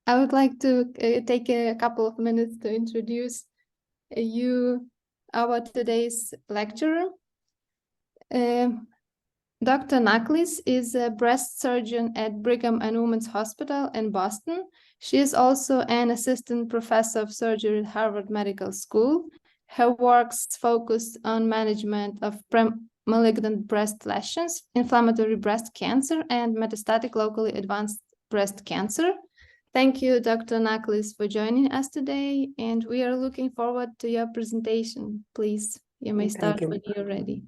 I would like to take a couple of minutes to introduce you, our today's lecturer. Dr. Nakhlis is a breast surgeon at Brigham and Women's Hospital in Boston. She is also an assistant professor of surgery at Harvard Medical School. Her works focus on management of malignant breast lesions, inflammatory breast cancer, and metastatic locally advanced breast cancer. Thank you, Dr. Nakhlis, for joining us today, and we are looking forward to your presentation. Please, you may start when you're ready.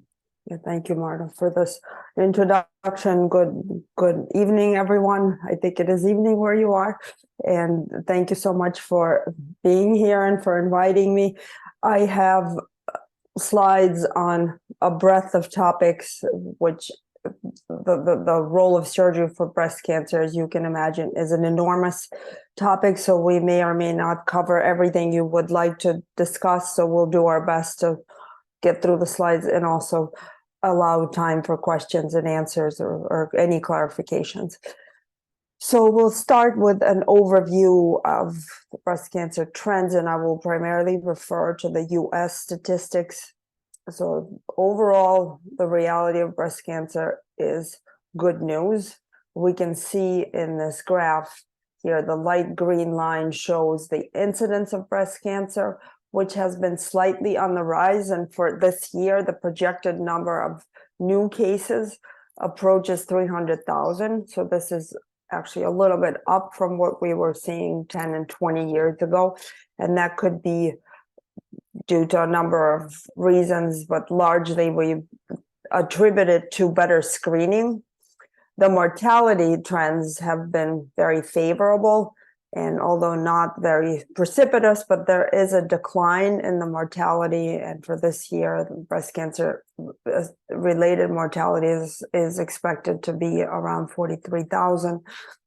Yeah, thank you, Marta, for this introduction. Good evening, everyone. I think it is evening where you are. And thank you so much for being here and for inviting me. I have slides on a breadth of topics, which the role of surgery for breast cancer, as you can imagine, is an enormous topic. So we may or may not cover everything you would like to discuss. So we'll do our best to get through the slides and also allow time for questions and answers or any clarifications. So we'll start with an overview of the breast cancer trends, and I will primarily refer to the US statistics. So overall, the reality of breast cancer is good news. We can see in this graph here, the light green line shows the incidence of breast cancer, which has been slightly on the rise. And for this year, the projected number of new cases approaches 300,000. So this is actually a little bit up from what we were seeing 10 and 20 years ago. And that could be due to a number of reasons, but largely we attribute it to better screening. The mortality trends have been very favorable, and although not very precipitous, but there is a decline in the mortality. And for this year, the breast cancer related mortality is expected to be around 43,000.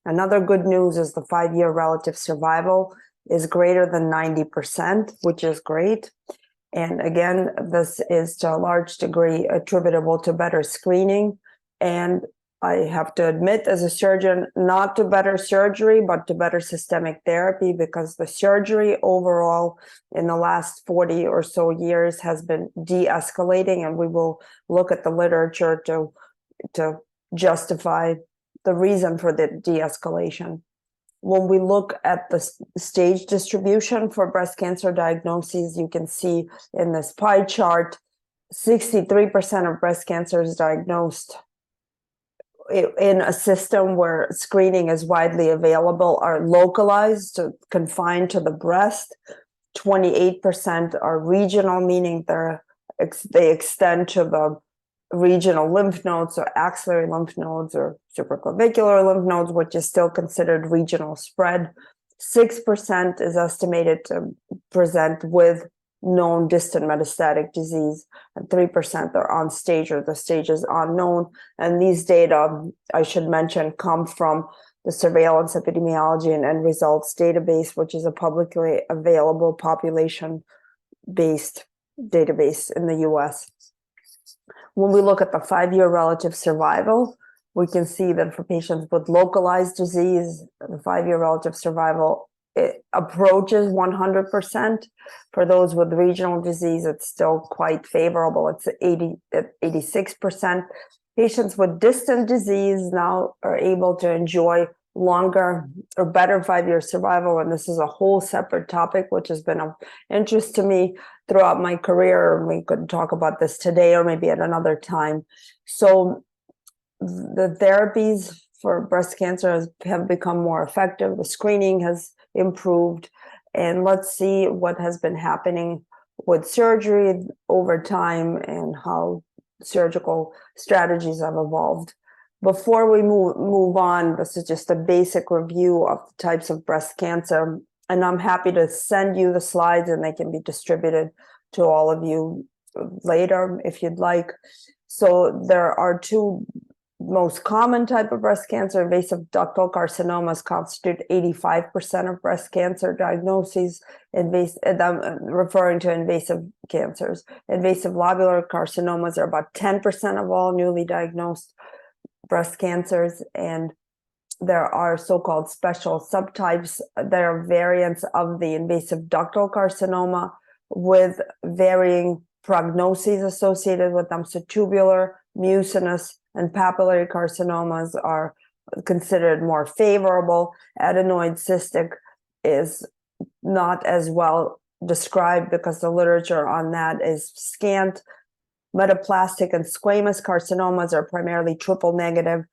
Another good news is the 5-year relative survival is greater than 90%, which is great. And again, this is to a large degree attributable to better screening. And I have to admit, as a surgeon, not to better surgery, but to better systemic therapy, because the surgery overall in the last 40 or so years has been de-escalating, and we will look at the literature to justify the reason for the de-escalation. When we look at the stage distribution for breast cancer diagnoses, you can see in this pie chart, 63% of breast cancer is diagnosed in a system where screening is widely available, are localized, confined to the breast. 28% are regional, meaning they extend to the regional lymph nodes or axillary lymph nodes or supraclavicular lymph nodes, which is still considered regional spread. 6% is estimated to present with known distant metastatic disease, and 3% are on stage or the stage is unknown. And these data, I should mention, come from the Surveillance Epidemiology and End Results database, which is a publicly available population-based database in the US. When we look at the 5-year relative survival, we can see that for patients with localized disease, the 5-year relative survival it approaches 100%. For those with regional disease, it's still quite favorable. It's 86%. Patients with distant disease now are able to enjoy longer or better 5-year survival. And this is a whole separate topic, which has been of interest to me throughout my career. We could talk about this today or maybe at another time. So the therapies for breast cancer have become more effective. The screening has improved. And let's see what has been happening with surgery over time and how surgical strategies have evolved. Before we move on, this is just a basic review of the types of breast cancer. And I'm happy to send you the slides and they can be distributed to all of you later if you'd like. So there are two most common type of breast cancer. Invasive ductal carcinomas constitute 85% of breast cancer diagnoses. I'm referring to invasive cancers. Invasive lobular carcinomas are about 10% of all newly diagnosed breast cancers, and there are so-called special subtypes. There are variants of the invasive ductal carcinoma with varying prognoses associated with them. So tubular, mucinous, and papillary carcinomas are considered more favorable. Adenoid cystic is not as well described because the literature on that is scant. Metaplastic and squamous carcinomas are primarily triple negative,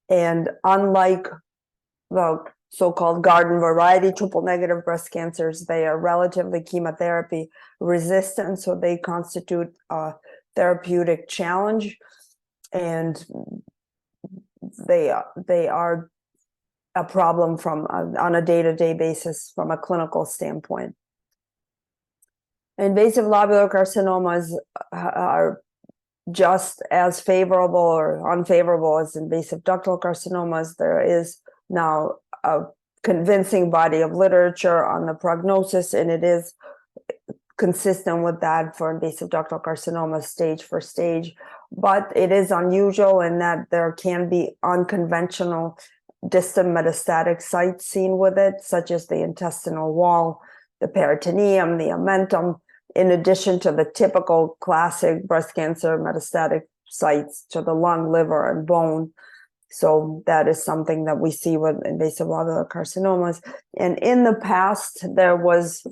and unlike the so-called garden variety triple negative breast cancers, they are relatively chemotherapy resistant, so they constitute a therapeutic challenge, and they are a problem from on a day-to-day basis from a clinical standpoint. Invasive lobular carcinomas are just as favorable or unfavorable as invasive ductal carcinomas. There is now a convincing body of literature on the prognosis, and it is consistent with that for invasive ductal carcinoma stage for stage. But it is unusual in that there can be unconventional distant metastatic sites seen with it, such as the intestinal wall, the peritoneum, the omentum, in addition to the typical classic breast cancer metastatic sites to the lung, liver, and bone. So that is something that we see with invasive lobular carcinomas. And in the past, there was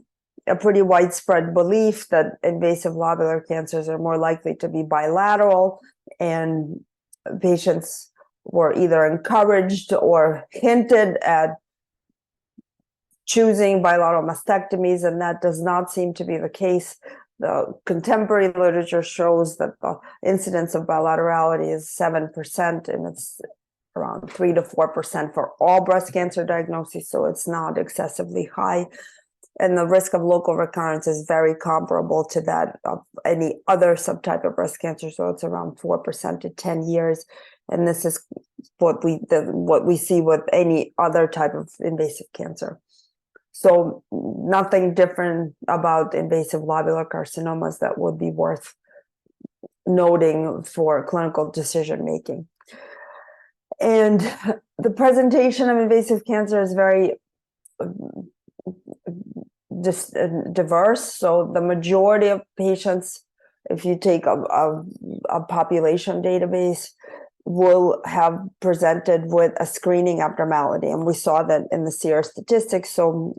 a pretty widespread belief that invasive lobular cancers are more likely to be bilateral, and patients were either encouraged or hinted at choosing bilateral mastectomies, and that does not seem to be the case. The contemporary literature shows that the incidence of bilaterality is 7%, and it's around 3 to 4% for all breast cancer diagnoses, so it's not excessively high. And the risk of local recurrence is very comparable to that of any other subtype of breast cancer, so it's around 4% to 10 years. And this is what we see with any other type of invasive cancer. So nothing different about invasive lobular carcinomas that would be worth noting for clinical decision making. And the presentation of invasive cancer is very diverse. So the majority of patients, if you take a population database, will have presented with a screening abnormality. And we saw that in the SEER statistics. So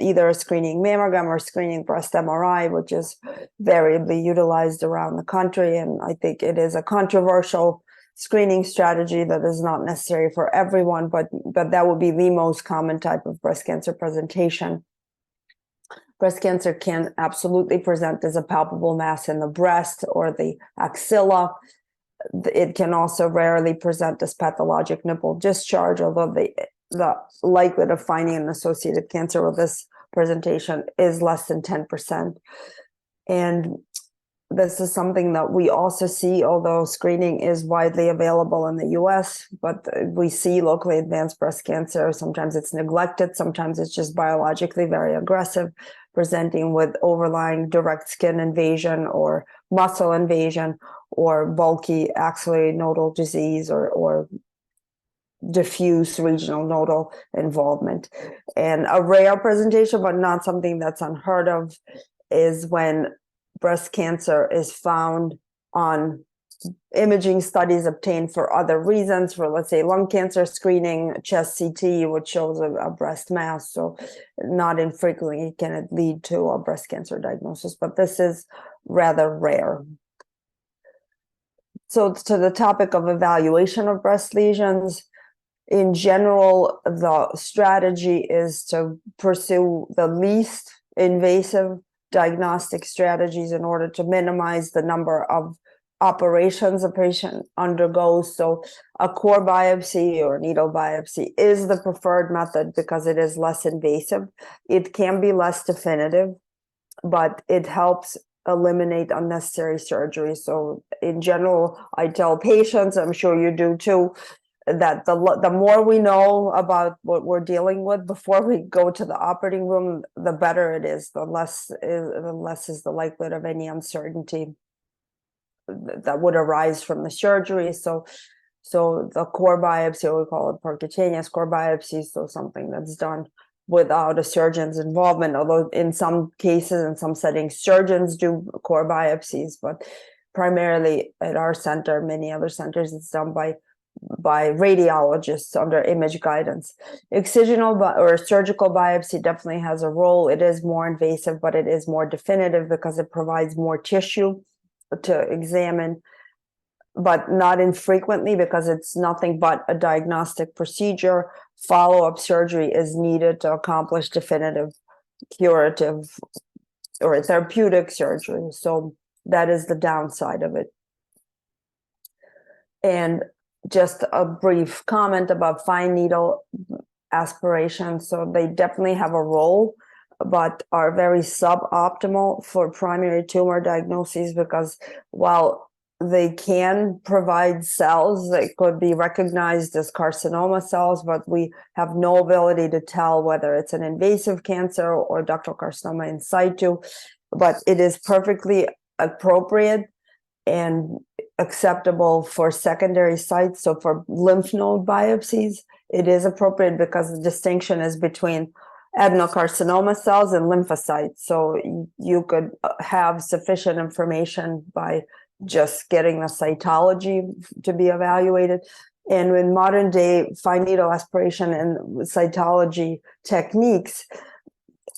either a screening mammogram or screening breast MRI, which is variably utilized around the country. And I think it is a controversial screening strategy that is not necessary for everyone, but that would be the most common type of breast cancer presentation. Breast cancer can absolutely present as a palpable mass in the breast or the axilla. It can also rarely present as pathologic nipple discharge, although the likelihood of finding an associated cancer with this presentation is less than 10%. And this is something that we also see, although screening is widely available in the US, but we see locally advanced breast cancer. Sometimes it's neglected, sometimes it's just biologically very aggressive, presenting with overlying direct skin invasion or muscle invasion or bulky axillary nodal disease or diffuse regional nodal involvement. And a rare presentation, but not something that's unheard of, is when breast cancer is found on imaging studies obtained for other reasons, for, let's say, lung cancer screening, chest CT, which shows a breast mass. So not infrequently can it lead to a breast cancer diagnosis, but this is rather rare. So to the topic of evaluation of breast lesions, in general, the strategy is to pursue the least invasive diagnostic strategies in order to minimize the number of operations a patient undergoes. So a core biopsy or needle biopsy is the preferred method because it is less invasive. It can be less definitive, but it helps eliminate unnecessary surgery. So in general, I tell patients, I'm sure you do too, that the more we know about what we're dealing with before we go to the operating room, the better it is, the less is the likelihood of any uncertainty that would arise from the surgery. So So the core biopsy, we call it percutaneous core biopsy, so something that's done without a surgeon's involvement, although in some cases, in some settings, surgeons do core biopsies, but primarily at our center, many other centers, it's done by radiologists under image guidance. Excisional or surgical biopsy definitely has a role. It is more invasive, but it is more definitive because it provides more tissue to examine, but not infrequently because it's nothing but a diagnostic procedure. Follow-up surgery is needed to accomplish definitive curative or therapeutic surgery. So that is the downside of it. And just a brief comment about fine needle aspiration. So they definitely have a role, but are very suboptimal for primary tumor diagnoses, because while they can provide cells that could be recognized as carcinoma cells, but we have no ability to tell whether it's an invasive cancer or ductal carcinoma in situ. But it is perfectly appropriate and acceptable for secondary sites. So for lymph node biopsies, it is appropriate because the distinction is between adenocarcinoma cells and lymphocytes. So you could have sufficient information by just getting the cytology to be evaluated. And with modern day fine needle aspiration and cytology techniques,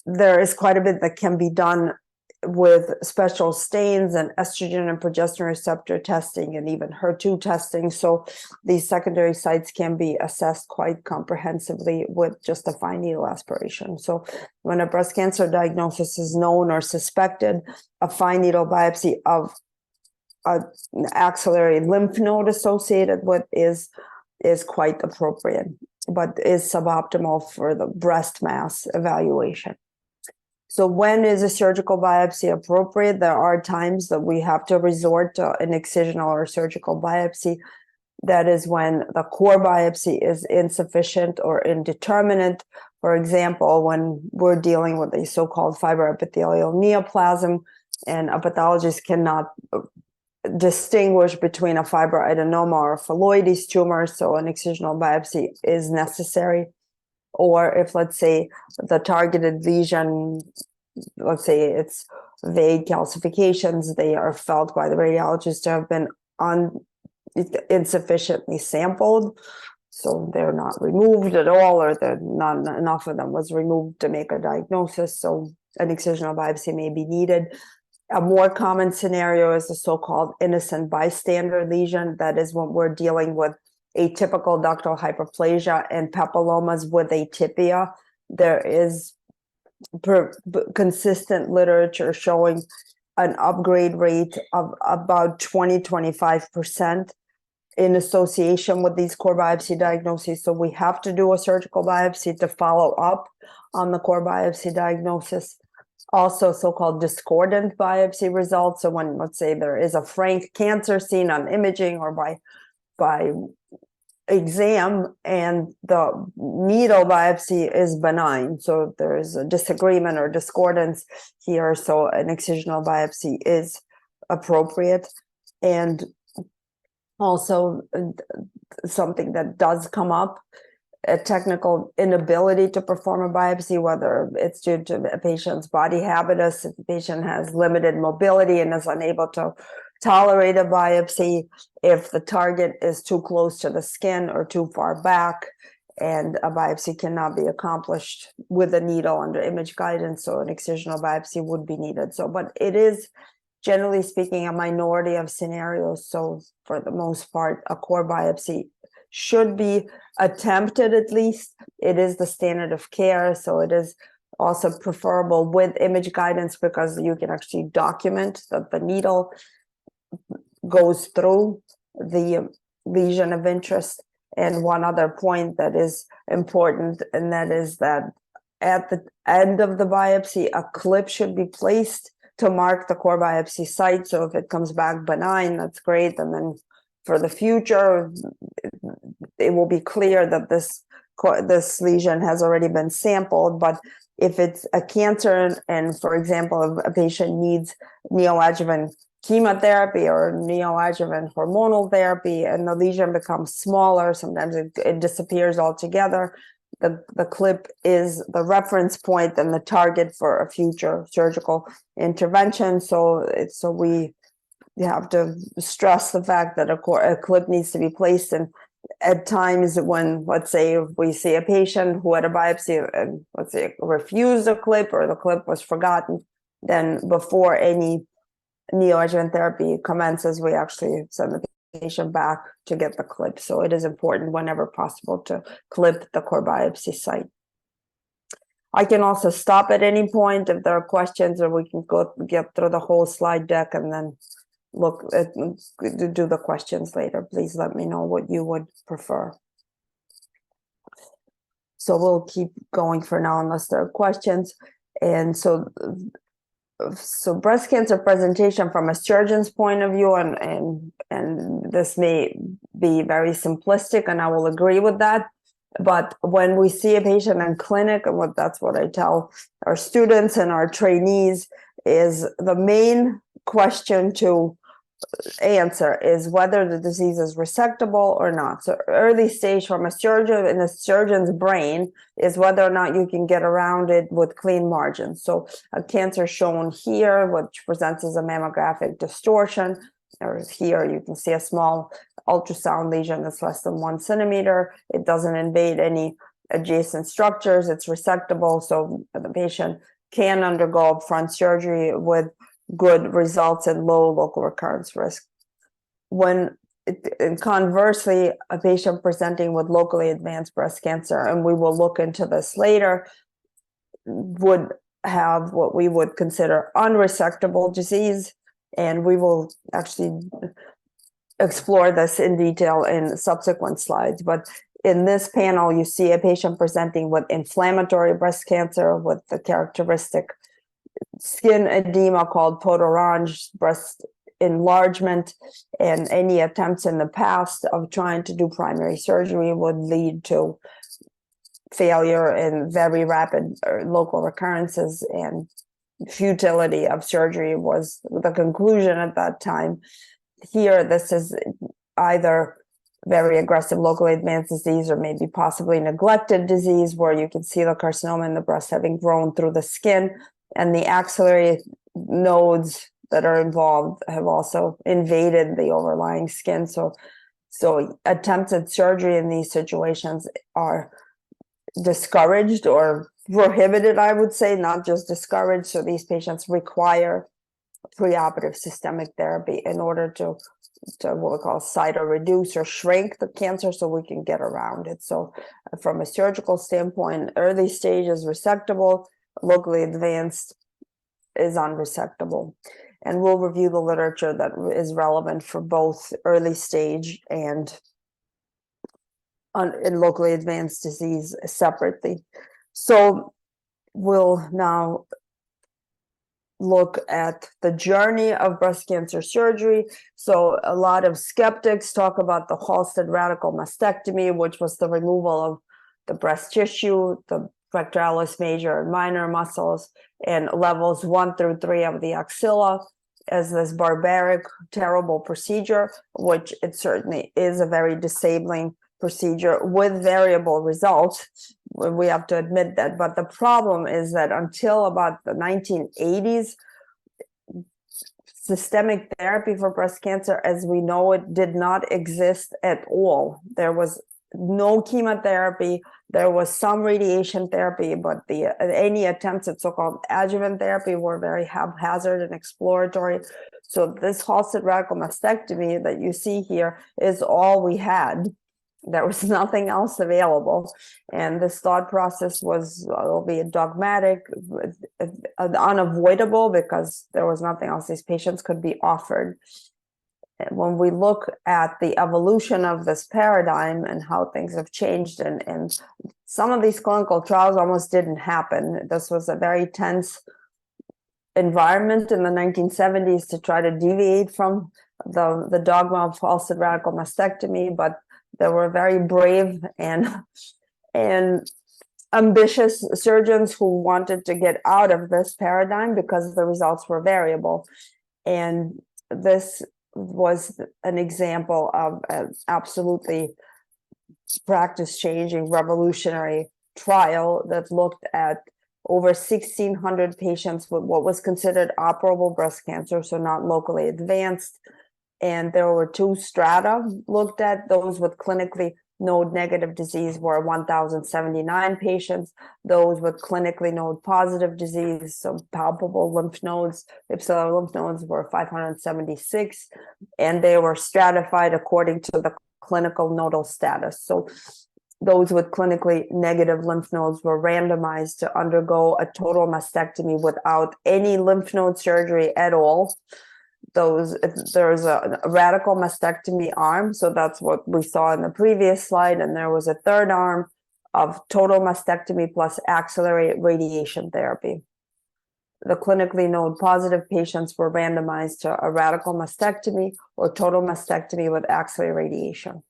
there is quite a bit that can be done with special stains and estrogen and progesterone receptor testing and even HER2 testing. So these secondary sites can be assessed quite comprehensively with just a fine needle aspiration. So when a breast cancer diagnosis is known or suspected, a fine needle biopsy of an axillary lymph node associated with is quite appropriate, but is suboptimal for the breast mass evaluation. So when is a surgical biopsy appropriate? There are times that we have to resort to an excisional or surgical biopsy. That is when the core biopsy is insufficient or indeterminate. For example, when we're dealing with a so-called fibroepithelial neoplasm, and a pathologist cannot distinguish between a fibroadenoma or a phylloides tumor, so an excisional biopsy is necessary. Or if, let's say, the targeted lesion, let's say it's vague calcifications, they are felt by the radiologist to have been insufficiently sampled, so they're not removed at all, or not enough of them was removed to make a diagnosis, so an excisional biopsy may be needed. A more common scenario is the so-called innocent bystander lesion. That is when we're dealing with atypical ductal hyperplasia and papillomas with atypia. There is consistent literature showing an upgrade rate of about 20-25% in association with these core biopsy diagnoses. So we have to do a surgical biopsy to follow up on the core biopsy diagnosis. Also so-called discordant biopsy results. So when, let's say, there is a frank cancer seen on imaging or by exam, and the needle biopsy is benign, so there's a disagreement or discordance here, so an excisional biopsy is appropriate. And also something that does come up, a technical inability to perform a biopsy, whether it's due to a patient's body habitus, if the patient has limited mobility and is unable to tolerate a biopsy, if the target is too close to the skin or too far back, and a biopsy cannot be accomplished with a needle under image guidance, so an excisional biopsy would be needed. So, but it is, generally speaking, a minority of scenarios. So for the most part, a core biopsy should be attempted at least. It is the standard of care, so it is also preferable with image guidance because you can actually document that the needle goes through the lesion of interest. And one other point that is important, and that is that at the end of the biopsy, a clip should be placed to mark the core biopsy site. So if it comes back benign, that's great. And then for the future, it will be clear that this lesion has already been sampled. But if it's a cancer, and for example, if a patient needs neoadjuvant chemotherapy or neoadjuvant hormonal therapy, and the lesion becomes smaller. Sometimes it disappears altogether. The clip is the reference point and the target for a future surgical intervention. So we have to stress the fact that a clip needs to be placed in at times when, let's say, if we see a patient who had a biopsy and let's say refused a clip or the clip was forgotten, then before any neoadjuvant therapy commences, we actually send the patient back to get the clip. So it is important whenever possible to clip the core biopsy site. I can also stop at any point if there are questions, or we can get through the whole slide deck and then look at do the questions later. Please let me know what you would prefer. So we'll keep going for now unless there are questions. And so breast cancer presentation from a surgeon's point of view, and this may be very simplistic, and I will agree with that. But when we see a patient in clinic, and that's what I tell our students and our trainees, is the main question to answer is whether the disease is resectable or not. So early stage from a surgeon, in a surgeon's brain, is whether or not you can get around it with clean margins. So a cancer shown here, which presents as a mammographic distortion, or here you can see a small ultrasound lesion that's less than 1 centimeter. It doesn't invade any adjacent structures. It's resectable, so the patient can undergo upfront surgery with good results and low local recurrence risk. Conversely, a patient presenting with locally advanced breast cancer, and we will look into this later, would have what we would consider unresectable disease, and we will actually explore this in detail in subsequent slides. But in this panel, you see a patient presenting with inflammatory breast cancer with the characteristic skin edema called pot orange, breast enlargement, and any attempts in the past of trying to do primary surgery would lead to failure and very rapid local recurrences, and futility of surgery was the conclusion at that time. Here, this is either very aggressive locally advanced disease or maybe possibly neglected disease, where you can see the carcinoma in the breast having grown through the skin, and the axillary nodes that are involved have also invaded the overlying skin. So attempts at surgery in these situations are discouraged or prohibited, I would say, not just discouraged. So these patients require preoperative systemic therapy in order to what we call cytoreduce or shrink the cancer so we can get around it. So from a surgical standpoint, early stage is resectable, locally advanced is unresectable. And we'll review the literature that is relevant for both early stage and in locally advanced disease separately. So we'll now look at the journey of breast cancer surgery. So a lot of skeptics talk about the Halsted radical mastectomy, which was the removal of the breast tissue, the pectoralis major and minor muscles, and levels 1 through 3 of the axilla, as this barbaric, terrible procedure, which it certainly is a very disabling procedure with variable results. We have to admit that. But the problem is that until about the 1980s, systemic therapy for breast cancer as we know it did not exist at all. There was no chemotherapy. There was some radiation therapy, but any attempts at so-called adjuvant therapy were very haphazard and exploratory. So this Halsted radical mastectomy that you see here is all we had. There was nothing else available. And this thought process was, albeit dogmatic, unavoidable, because there was nothing else these patients could be offered. And when we look at the evolution of this paradigm and how things have changed, and some of these clinical trials almost didn't happen. This was a very tense environment in the 1970s to try to deviate from the dogma of Halsted radical mastectomy, but there were very brave and ambitious surgeons who wanted to get out of this paradigm because the results were variable. And this was an example of an absolutely practice-changing, revolutionary trial that looked at over 1,600 patients with what was considered operable breast cancer, so not locally advanced. And there were 2 strata looked at. Those with clinically node-negative disease were 1,079 patients. Those with clinically node-positive disease, so palpable lymph nodes, ipsilar lymph nodes, were 576. And they were stratified according to the clinical nodal status. So those with clinically negative lymph nodes were randomized to undergo a total mastectomy without any lymph node surgery at all. There's a radical mastectomy arm, so that's what we saw in the previous slide, and there was a third arm of total mastectomy plus axillary radiation therapy. The clinically node positive patients were randomized to a radical mastectomy or total mastectomy with axillary radiation.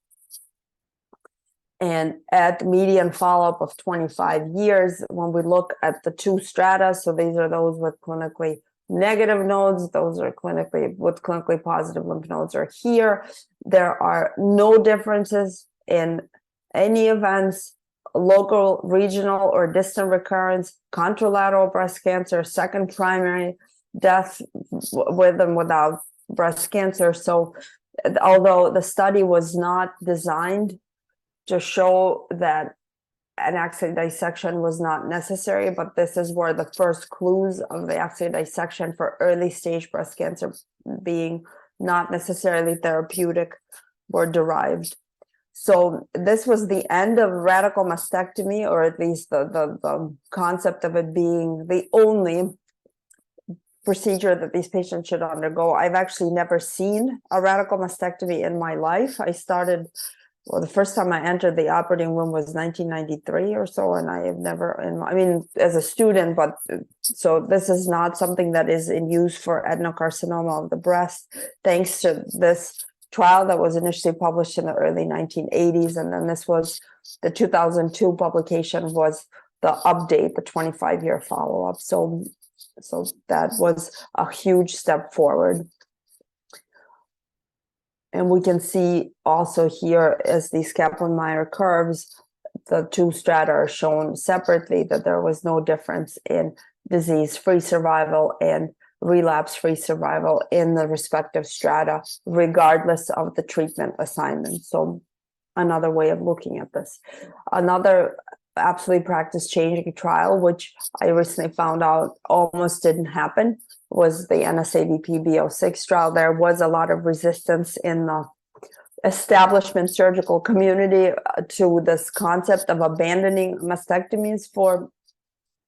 And at median follow-up of 25 years, when we look at the 2 strata, so these are those with clinically negative nodes, those are clinically positive lymph nodes are here. There are no differences in any events, local, regional, or distant recurrence, contralateral breast cancer, second primary, death with and without breast cancer. So although the study was not designed to show that an axillary dissection was not necessary, but this is where the first clues of the axillary dissection for early stage breast cancer being not necessarily therapeutic were derived. So this was the end of radical mastectomy, or at least the concept of it being the only procedure that these patients should undergo. I've actually never seen a radical mastectomy in my life. I started, well, the first time I entered the operating room was 1993 or so, and I have never, as a student, but so this is not something that is in use for adenocarcinoma of the breast, thanks to this trial that was initially published in the early 1980s, and then this was the 2002 publication was the update, the 25-year follow-up. So that was a huge step forward. And we can see also here as these Kaplan-Meier curves, the 2 strata are shown separately, that there was no difference in disease-free survival and relapse-free survival in the respective strata, regardless of the treatment assignment. So another way of looking at this. Another absolutely practice-changing trial, which I recently found out almost didn't happen, was the NSABP B06 trial. There was a lot of resistance in the establishment surgical community to this concept of abandoning mastectomies for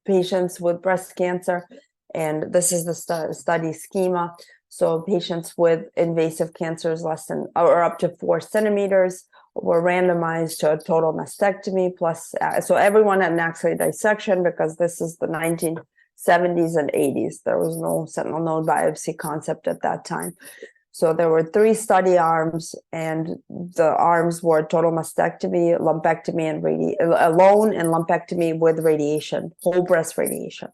patients with breast cancer. And this is the study schema. So patients with invasive cancers less than or up to 4 centimeters were randomized to a total mastectomy plus, so everyone had an axillary dissection because this is the 1970s and 80s. There was no sentinel node biopsy concept at that time. So there were 3 study arms, and the arms were total mastectomy, lumpectomy, and alone, and lumpectomy with radiation, whole breast radiation.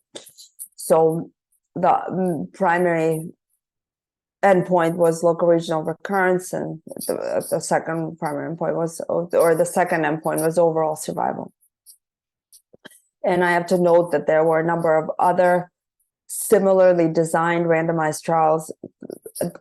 So the primary endpoint was local regional recurrence, and the second primary endpoint was, or the second endpoint was overall survival. And I have to note that there were a number of other similarly designed randomized trials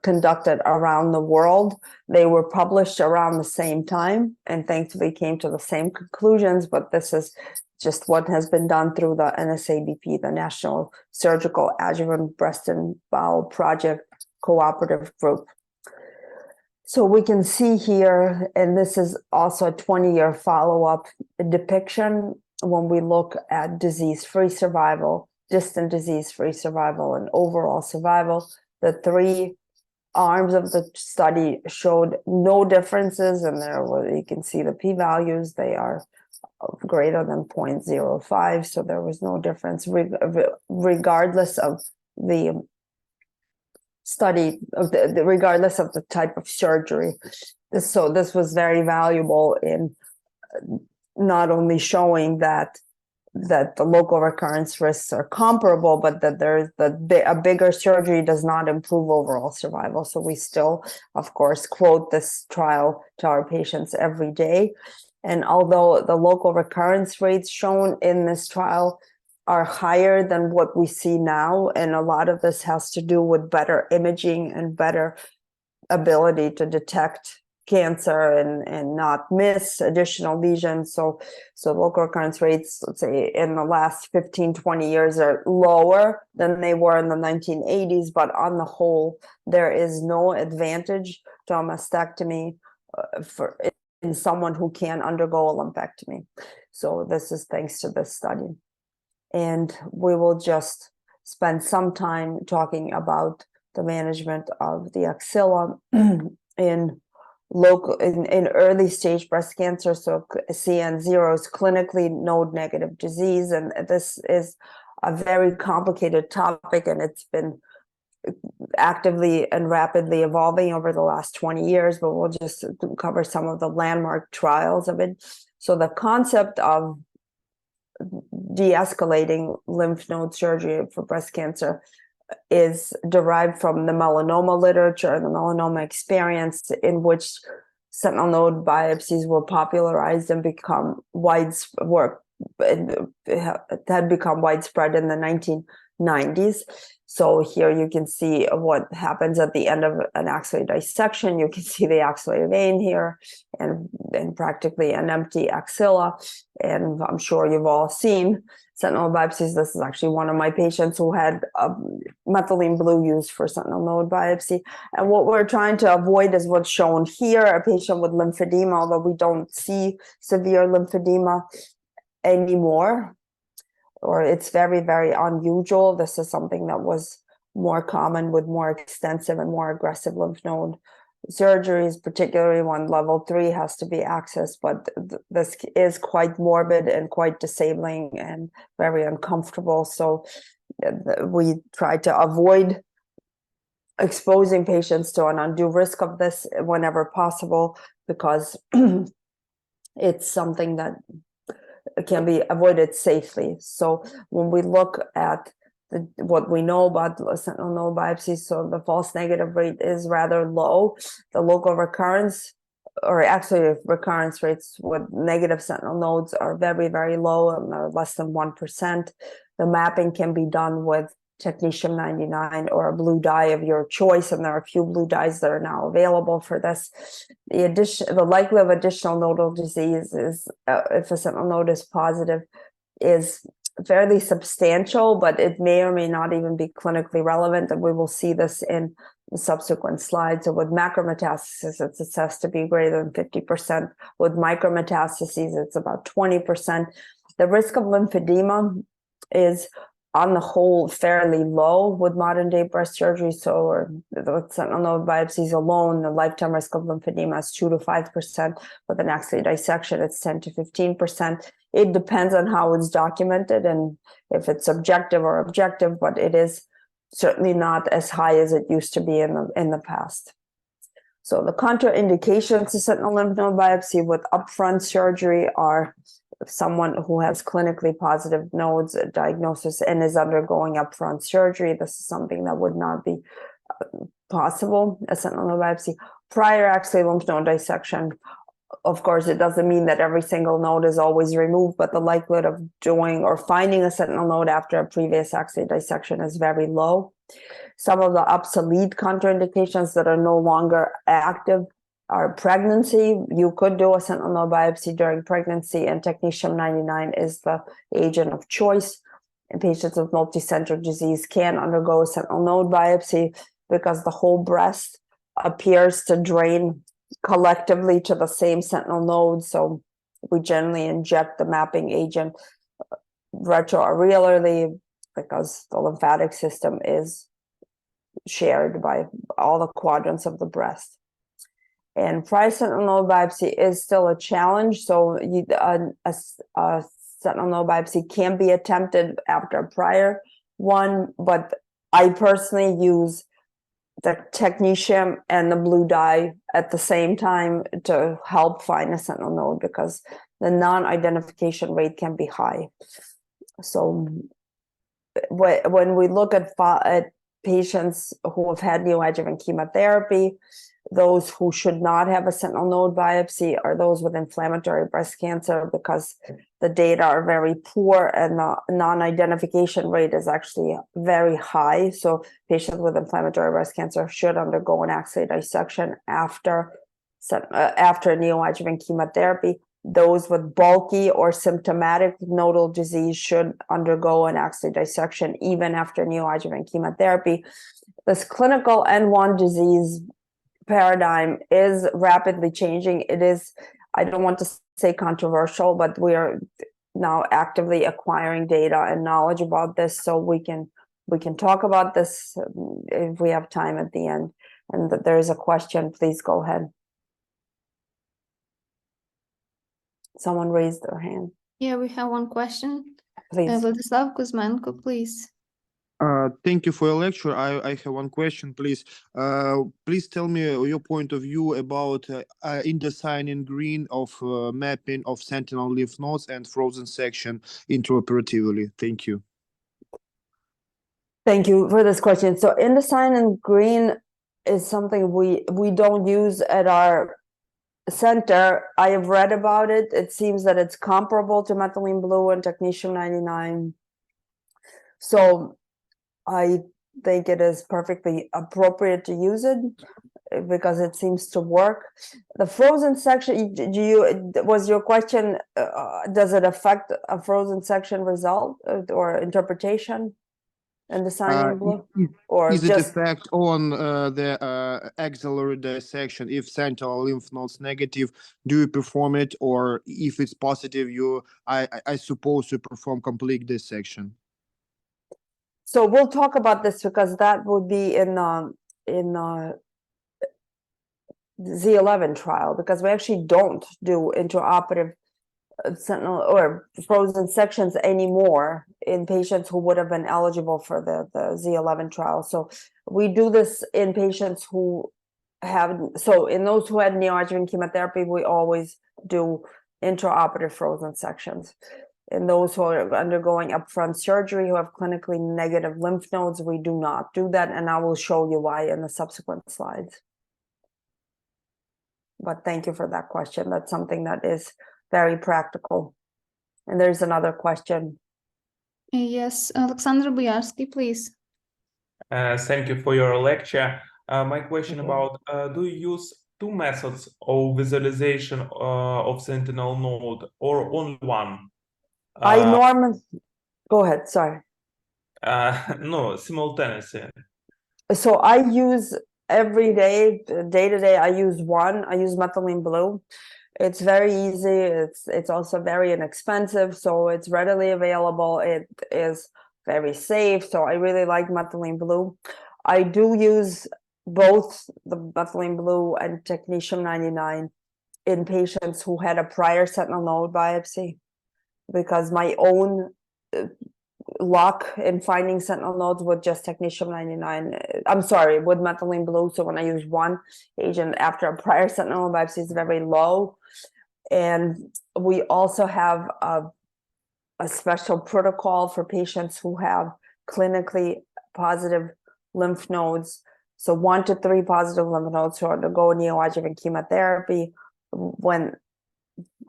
conducted around the world. They were published around the same time and thankfully came to the same conclusions, but this is just what has been done through the NSABP, the National Surgical Adjuvant Breast and Bowel Project Cooperative Group. So we can see here, and this is also a 20-year follow-up depiction when we look at disease-free survival, distant disease-free survival, and overall survival. The 3 arms of the study showed no differences, and there were, you can see the p-values, they are greater than 0.05, so there was no difference regardless of the study, regardless of the type of surgery. So this was very valuable in not only showing that that the local recurrence risks are comparable, but that a bigger surgery does not improve overall survival. So we still, of course, quote this trial to our patients every day. And although the local recurrence rates shown in this trial are higher than what we see now, and a lot of this has to do with better imaging and better ability to detect cancer and not miss additional lesions. So local recurrence rates, let's say in the last 15, 20 years are lower than they were in the 1980s, but on the whole, there is no advantage to a mastectomy in someone who can undergo a lumpectomy. So this is thanks to this study. And we will just spend some time talking about the management of the axilla in early stage breast cancer. So CN0 is clinically node negative disease, and this is a very complicated topic, and it's been actively and rapidly evolving over the last 20 years, but we'll just cover some of the landmark trials of it. So the concept of de-escalating lymph node surgery for breast cancer is derived from the melanoma literature and the melanoma experience, in which sentinel node biopsies were popularized and become widespread in the 1990s. So here you can see what happens at the end of an axillary dissection. You can see the axillary vein here and practically an empty axilla. And I'm sure you've all seen sentinel biopsies. This is actually one of my patients who had methylene blue used for sentinel node biopsy. And what we're trying to avoid is what's shown here, a patient with lymphedema, although we don't see severe lymphedema anymore, or it's very, very unusual. This is something that was more common with more extensive and more aggressive lymph node surgeries, particularly when level 3 has to be accessed, but this is quite morbid and quite disabling and very uncomfortable. So we try to avoid exposing patients to an undue risk of this whenever possible, because it's something that can be avoided safely. So when we look at what we know about sentinel node biopsies, so the false negative rate is rather low. The local recurrence, or actually recurrence rates with negative sentinel nodes, are very, very low, and they're less than 1%. The mapping can be done with technetium-99 or a blue dye of your choice, and there are a few blue dyes that are now available for this. The likelihood of additional nodal disease is, if a sentinel node is positive, is fairly substantial, but it may or may not even be clinically relevant, and we will see this in the subsequent slides. So with macrometastasis, it's assessed to be greater than 50%. With micrometastases, it's about 20%. The risk of lymphedema is, on the whole, fairly low with modern day breast surgery. So with sentinel node biopsies alone, the lifetime risk of lymphedema is 2 to 5%. With an axillary dissection, it's 10 to 15%. It depends on how it's documented and if it's subjective or objective, but it is certainly not as high as it used to be in the past. So the contraindications to sentinel lymph node biopsy with upfront surgery are someone who has clinically positive nodes diagnosis and is undergoing upfront surgery. This is something that would not be possible, a sentinel node biopsy. Prior axillary lymph node dissection, of course, it doesn't mean that every single node is always removed, but the likelihood of doing or finding a sentinel node after a previous axillary dissection is very low. Some of the obsolete contraindications that are no longer active are pregnancy. You could do a sentinel node biopsy during pregnancy, and technetium-99 is the agent of choice. And patients with multicentric disease can undergo a sentinel node biopsy because the whole breast appears to drain collectively to the same sentinel node. So we generally inject the mapping agent retroareolarly because the lymphatic system is shared by all the quadrants of the breast. And prior sentinel node biopsy is still a challenge. So a sentinel node biopsy can be attempted after a prior one, but I personally use the technetium and the blue dye at the same time to help find a sentinel node because the non-identification rate can be high. So when we look at patients who have had neoadjuvant chemotherapy, those who should not have a sentinel node biopsy are those with inflammatory breast cancer, because the data are very poor and the non-identification rate is actually very high. So patients with inflammatory breast cancer should undergo an axillary dissection after neoadjuvant chemotherapy. Those with bulky or symptomatic nodal disease should undergo an axillary dissection even after neoadjuvant chemotherapy. This clinical N1 disease paradigm is rapidly changing. It is, I don't want to say controversial, but we are now actively acquiring data and knowledge about this, so we can talk about this if we have time at the end. And that there is a question, please go ahead. Someone raised their hand. Yeah, we have one question. Please. Vladislav Kuzmenko, please. Thank you for your lecture. I have one question, please. Please tell me your point of view about InDesign in green of mapping of sentinel lymph nodes and frozen section intraoperatively. Thank you. Thank you for this question. So InDesign in green is something we don't use at our center. I have read about it. It seems that it's comparable to methylene blue and technetium-99. So I think it is perfectly appropriate to use it because it seems to work. The frozen section, was your question, does it affect a frozen section result or interpretation in the sign blue? Or is just it effect on the axillary dissection? If sentinel lymph nodes negative, do you perform it, or if it's positive, I suppose you perform complete dissection? So we'll talk about this because that would be in the Z11 trial, because we actually don't do intraoperative sentinel or frozen sections anymore in patients who would have been eligible for the Z11 trial. So we do this in patients who have, so in those who had neoadjuvant chemotherapy, we always do intraoperative frozen sections. In those who are undergoing upfront surgery who have clinically negative lymph nodes, we do not do that, and I will show you why in the subsequent slides. But thank you for that question. That's something that is very practical. And there's another question. Yes, Alexander Boyarsky, please. Thank you for your lecture. My question about, do you use two methods of visualization of sentinel node or only one? I normally, go ahead, sorry. No, simultaneously. So I use every day to day, I use one. I use methylene blue. It's very easy. It's also very inexpensive, so it's readily available. It is very safe, so I really like methylene blue. I do use both the methylene blue and technetium-99 in patients who had a prior sentinel node biopsy, because my own luck in finding sentinel nodes with just technetium-99, I'm sorry, with methylene blue, so when I use one agent after a prior sentinel node biopsy is very low. And we also have a special protocol for patients who have clinically positive lymph nodes, so 1 to 3 positive lymph nodes who undergo neoadjuvant chemotherapy. When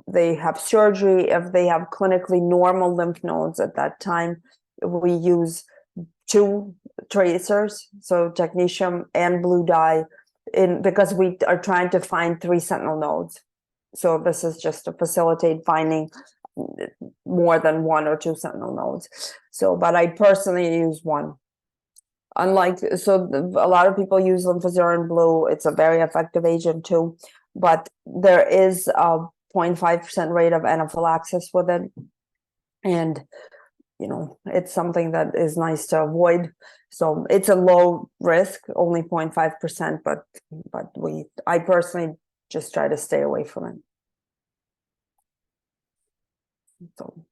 they have surgery, if they have clinically normal lymph nodes at that time, we use 2 tracers, so technetium and blue dye, because we are trying to find 3 sentinel nodes. So this is just to facilitate finding more than 1 or 2 sentinel nodes. So, but I personally use 1. Unlike, so a lot of people use lymphozurin blue. It's a very effective agent too, but there is a 0.5% rate of anaphylaxis with it. And, you know, it's something that is nice to avoid. So it's a low risk, only 0.5%, but I personally just try to stay away from it. So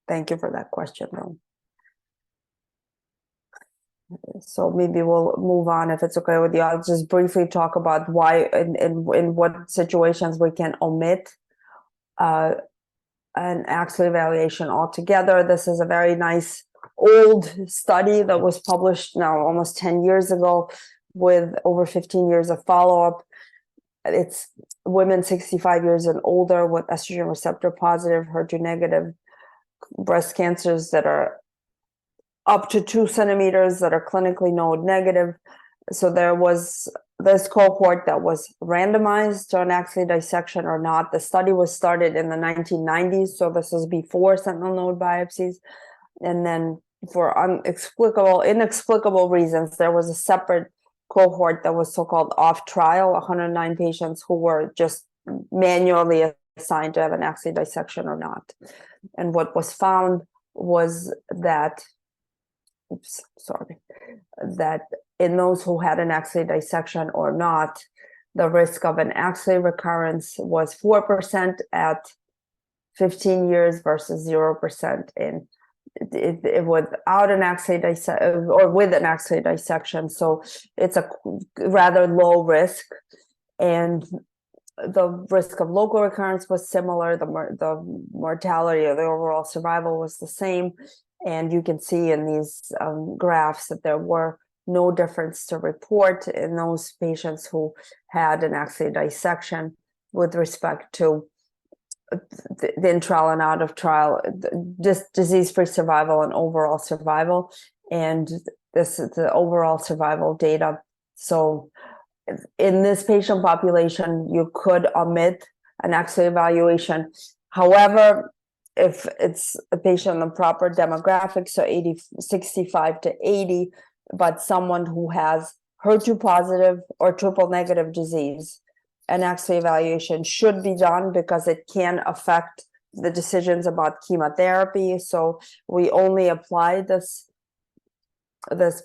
thank you for that question, though. So maybe we'll move on if it's okay with you. I'll just briefly talk about why in what situations we can omit an axillary evaluation altogether. This is a very nice old study that was published now almost 10 years ago with over 15 years of follow-up. It's women 65 years and older with estrogen receptor positive, HER2 negative breast cancers that are up to 2 centimeters that are clinically node negative. So there was this cohort that was randomized to an axillary dissection or not. The study was started in the 1990s, so this was before sentinel node biopsies. And then for inexplicable reasons, there was a separate cohort that was so-called off trial, 109 patients who were just manually assigned to have an axillary dissection or not. And what was found was that, that in those who had an axillary dissection or not, the risk of an axillary recurrence was 4% at 15 years versus 0% in without an axillary dissection or with an axillary dissection. So it's a rather low risk, and the risk of local recurrence was similar. The mortality or the overall survival was the same, and you can see in these graphs that there were no difference to report in those patients who had an axillary dissection with respect to the in-trial and out-of-trial disease-free survival and overall survival. And this is the overall survival data. So in this patient population, you could omit an axillary evaluation. However, if it's a patient in the proper demographics, so 65 to 80, but someone who has HER2 positive or triple negative disease, an axillary evaluation should be done because it can affect the decisions about chemotherapy. So we only apply this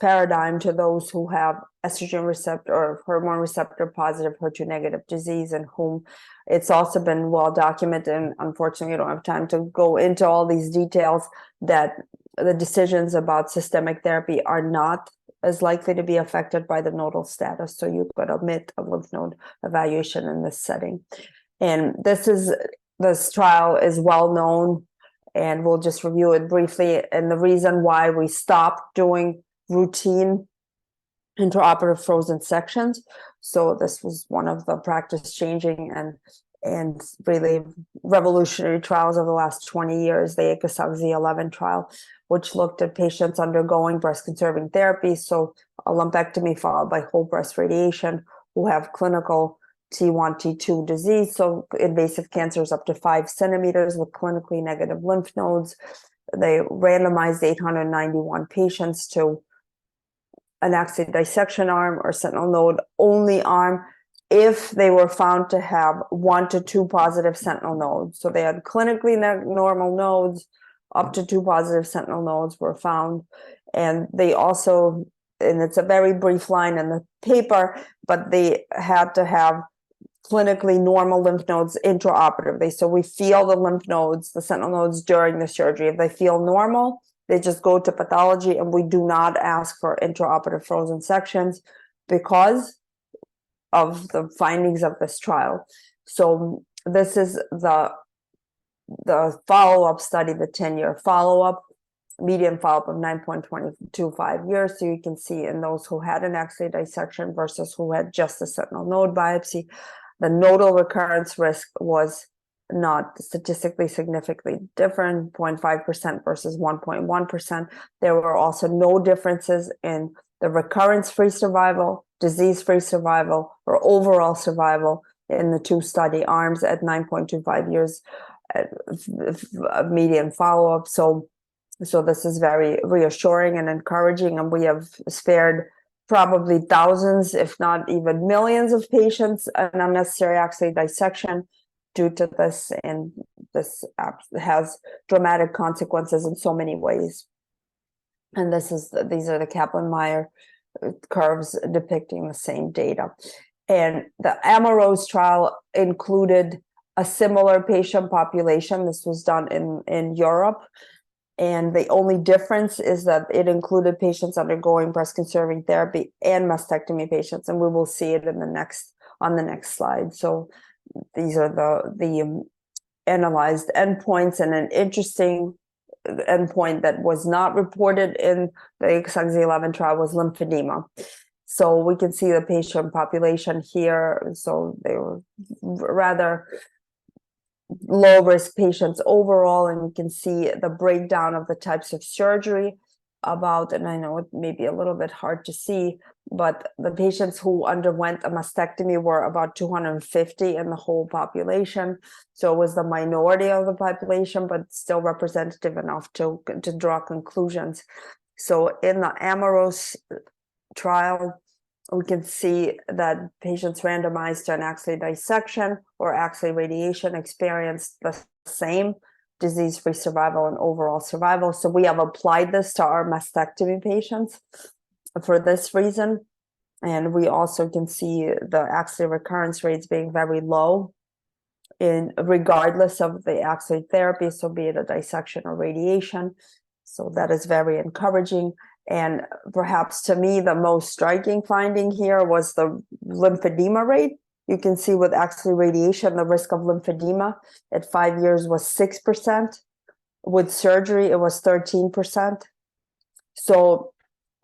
paradigm to those who have estrogen receptor or hormone receptor positive HER2 negative disease, and whom it's also been well documented, and unfortunately we don't have time to go into all these details, that the decisions about systemic therapy are not as likely to be affected by the nodal status. So you could omit a lymph node evaluation in this setting. And this trial is well known, and we'll just review it briefly. And the reason why we stopped doing routine intraoperative frozen sections. So this was one of the practice changing and really revolutionary trials of the last 20 years, the ACOSAG 11 trial, which looked at patients undergoing breast conserving therapy, so a lumpectomy followed by whole breast radiation, who have clinical T1, T2 disease, so invasive cancers up to 5 centimeters with clinically negative lymph nodes. They randomized 891 patients to an axillary dissection arm or sentinel node only arm if they were found to have 1 to 2 positive sentinel nodes. So they had clinically normal nodes, up to 2 positive sentinel nodes were found. And they also, and it's a very brief line in the paper, but they had to have clinically normal lymph nodes intraoperatively. So we feel the lymph nodes, the sentinel nodes during the surgery. If they feel normal, they just go to pathology, and we do not ask for intraoperative frozen sections because of the findings of this trial. So this is the follow-up study, the 10-year follow-up, median follow-up of 9.225 years. So you can see in those who had an axillary dissection versus who had just a sentinel node biopsy, the nodal recurrence risk was not statistically significantly different, 0.5% versus 1.1%. There were also no differences in the recurrence-free survival, disease-free survival, or overall survival in the 2 study arms at 9.25 years median follow-up. So this is very reassuring and encouraging, and we have spared probably thousands, if not even millions of patients an unnecessary axillary dissection due to this, and this has dramatic consequences in so many ways. And these are the Kaplan-Meier curves depicting the same data. And the Amorose trial included a similar patient population. This was done in Europe. And the only difference is that it included patients undergoing breast conserving therapy and mastectomy patients. And we will see it on the next slide. So these are the analyzed endpoints, and an interesting endpoint that was not reported in the XXI trial was lymphedema. So we can see the patient population here. So they were rather low-risk patients overall, and you can see the breakdown of the types of surgery about, and I know it may be a little bit hard to see, but the patients who underwent a mastectomy were about 250 in the whole population. So it was the minority of the population, but still representative enough to draw conclusions. So in the Amoros trial, we can see that patients randomized to an axillary dissection or axillary radiation experienced the same disease-free survival and overall survival. So we have applied this to our mastectomy patients for this reason. And we also can see the axillary recurrence rates being very low regardless of the axillary therapy, so be it a dissection or radiation. So that is very encouraging. And perhaps to me, the most striking finding here was the lymphedema rate. You can see with axillary radiation, the risk of lymphedema at 5 years was 6%. With surgery, it was 13%. So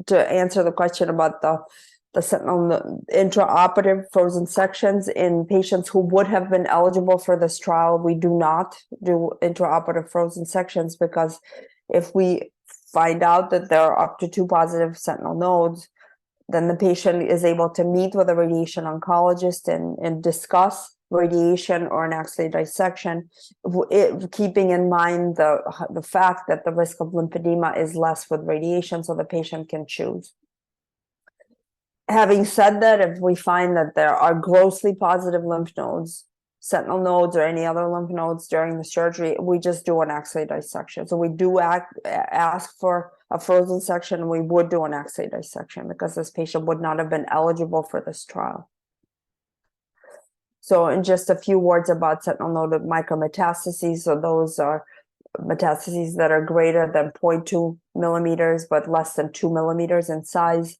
to answer the question about the sentinel intraoperative frozen sections in patients who would have been eligible for this trial, we do not do intraoperative frozen sections, because if we find out that there are up to 2 positive sentinel nodes, then the patient is able to meet with a radiation oncologist and discuss radiation or an axillary dissection, keeping in mind the fact that the risk of lymphedema is less with radiation, so the patient can choose. Having said that, if we find that there are grossly positive lymph nodes, sentinel nodes, or any other lymph nodes during the surgery, we just do an axillary dissection. So we do ask for a frozen section, and we would do an axillary dissection because this patient would not have been eligible for this trial. So in just a few words about sentinel node micrometastases, so those are metastases that are greater than 0.2 millimeters, but less than 2 millimeters in size.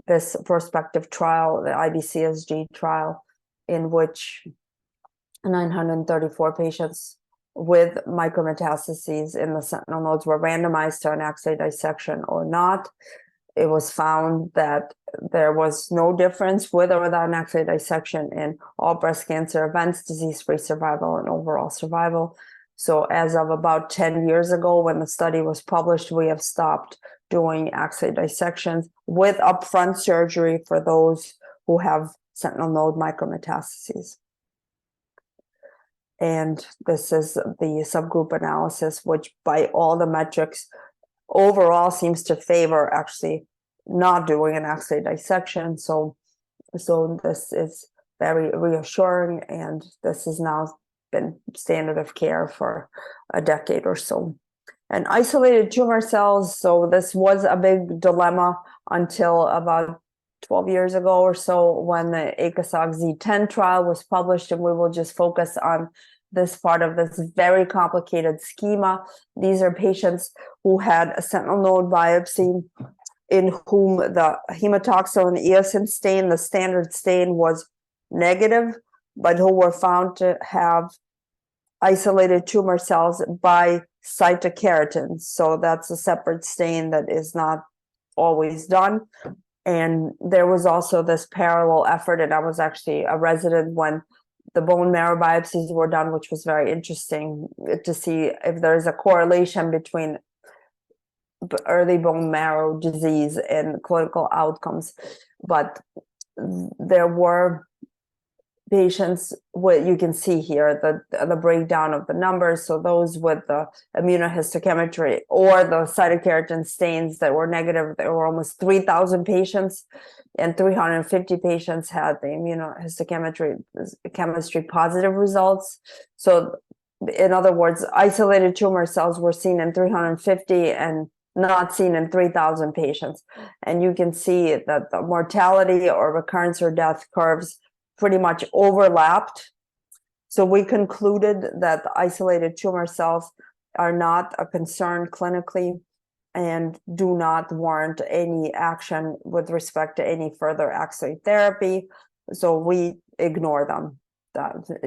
This prospective trial, the IBCSG trial, in which 934 patients with micrometastases in the sentinel nodes were randomized to an axillary dissection or not. It was found that there was no difference with or without an axillary dissection in all breast cancer events, disease-free survival, and overall survival. So as of about 10 years ago, when the study was published, we have stopped doing axillary dissections with upfront surgery for those who have sentinel node micrometastases. And this is the subgroup analysis, which by all the metrics overall seems to favor actually not doing an axillary dissection. So this is very reassuring, and this has now been standard of care for a decade or so. And isolated tumor cells, so this was a big dilemma until about 12 years ago or so, when the ACOSOG Z10 trial was published, and we will just focus on this part of this very complicated schema. These are patients who had a sentinel node biopsy in whom the hematoxylin and eosin stain, the standard stain, was negative, but who were found to have isolated tumor cells by cytokeratin. So that's a separate stain that is not always done. And there was also this parallel effort, and I was actually a resident when the bone marrow biopsies were done, which was very interesting to see if there's a correlation between early bone marrow disease and clinical outcomes. But there were patients, what you can see here, the breakdown of the numbers. So those with the immunohistochemistry or the cytokeratin stains that were negative, there were almost 3,000 patients, and 350 patients had the immunohistochemistry positive results. So in other words, isolated tumor cells were seen in 350 and not seen in 3,000 patients. And you can see that the mortality or recurrence or death curves pretty much overlapped. So we concluded that the isolated tumor cells are not a concern clinically and do not warrant any action with respect to any further axillary therapy. So we ignore them.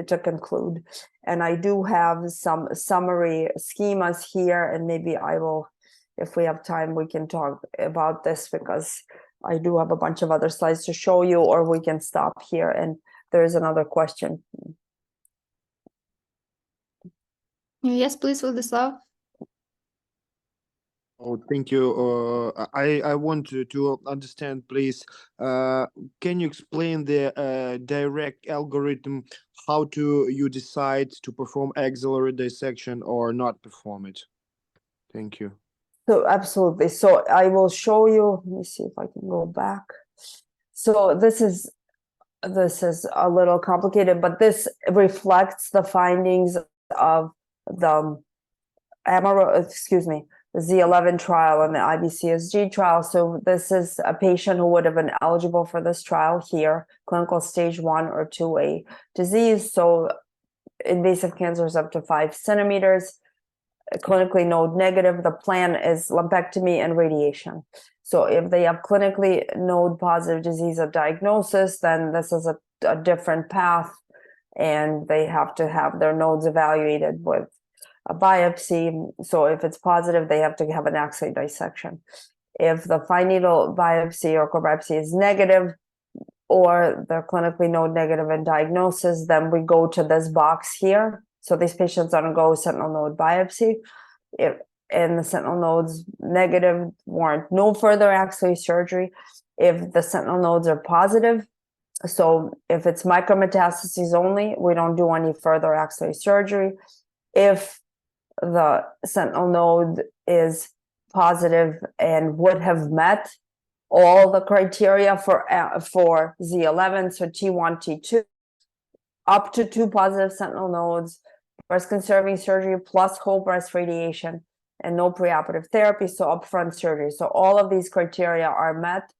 to conclude. And I do have some summary schemas here, and maybe I will, if we have time, we can talk about this, because I do have a bunch of other slides to show you, or we can stop here. And there is another question. Yes, please, Vladislav. Oh, thank you. I want to understand, please. Can you explain the direct algorithm? How you decide to perform axillary dissection or not perform it? Thank you. So absolutely. So I will show you. Let me see if I can go back. So this is a little complicated, but this reflects the findings of the Z11 trial and the IBCSG trial. So this is a patient who would have been eligible for this trial here, clinical stage 1 or 2A disease. So invasive cancer is up to 5 centimeters, clinically node negative. The plan is lumpectomy and radiation. So if they have clinically node positive disease at diagnosis, then this is a different path, and they have to have their nodes evaluated with a biopsy. So if it's positive, they have to have an axillary dissection. If the fine needle biopsy or core biopsy is negative, or they're clinically node negative in diagnosis, then we go to this box here. So these patients undergo sentinel node biopsy. And the sentinel nodes negative warrant no further axillary surgery. If the sentinel nodes are positive, so if it's micrometastases only, we don't do any further axillary surgery. If the sentinel node is positive and would have met all the criteria for Z11, so T1, T2, up to 2 positive sentinel nodes, breast conserving surgery plus whole breast radiation, and no preoperative therapy, so upfront surgery. So all of these criteria are met.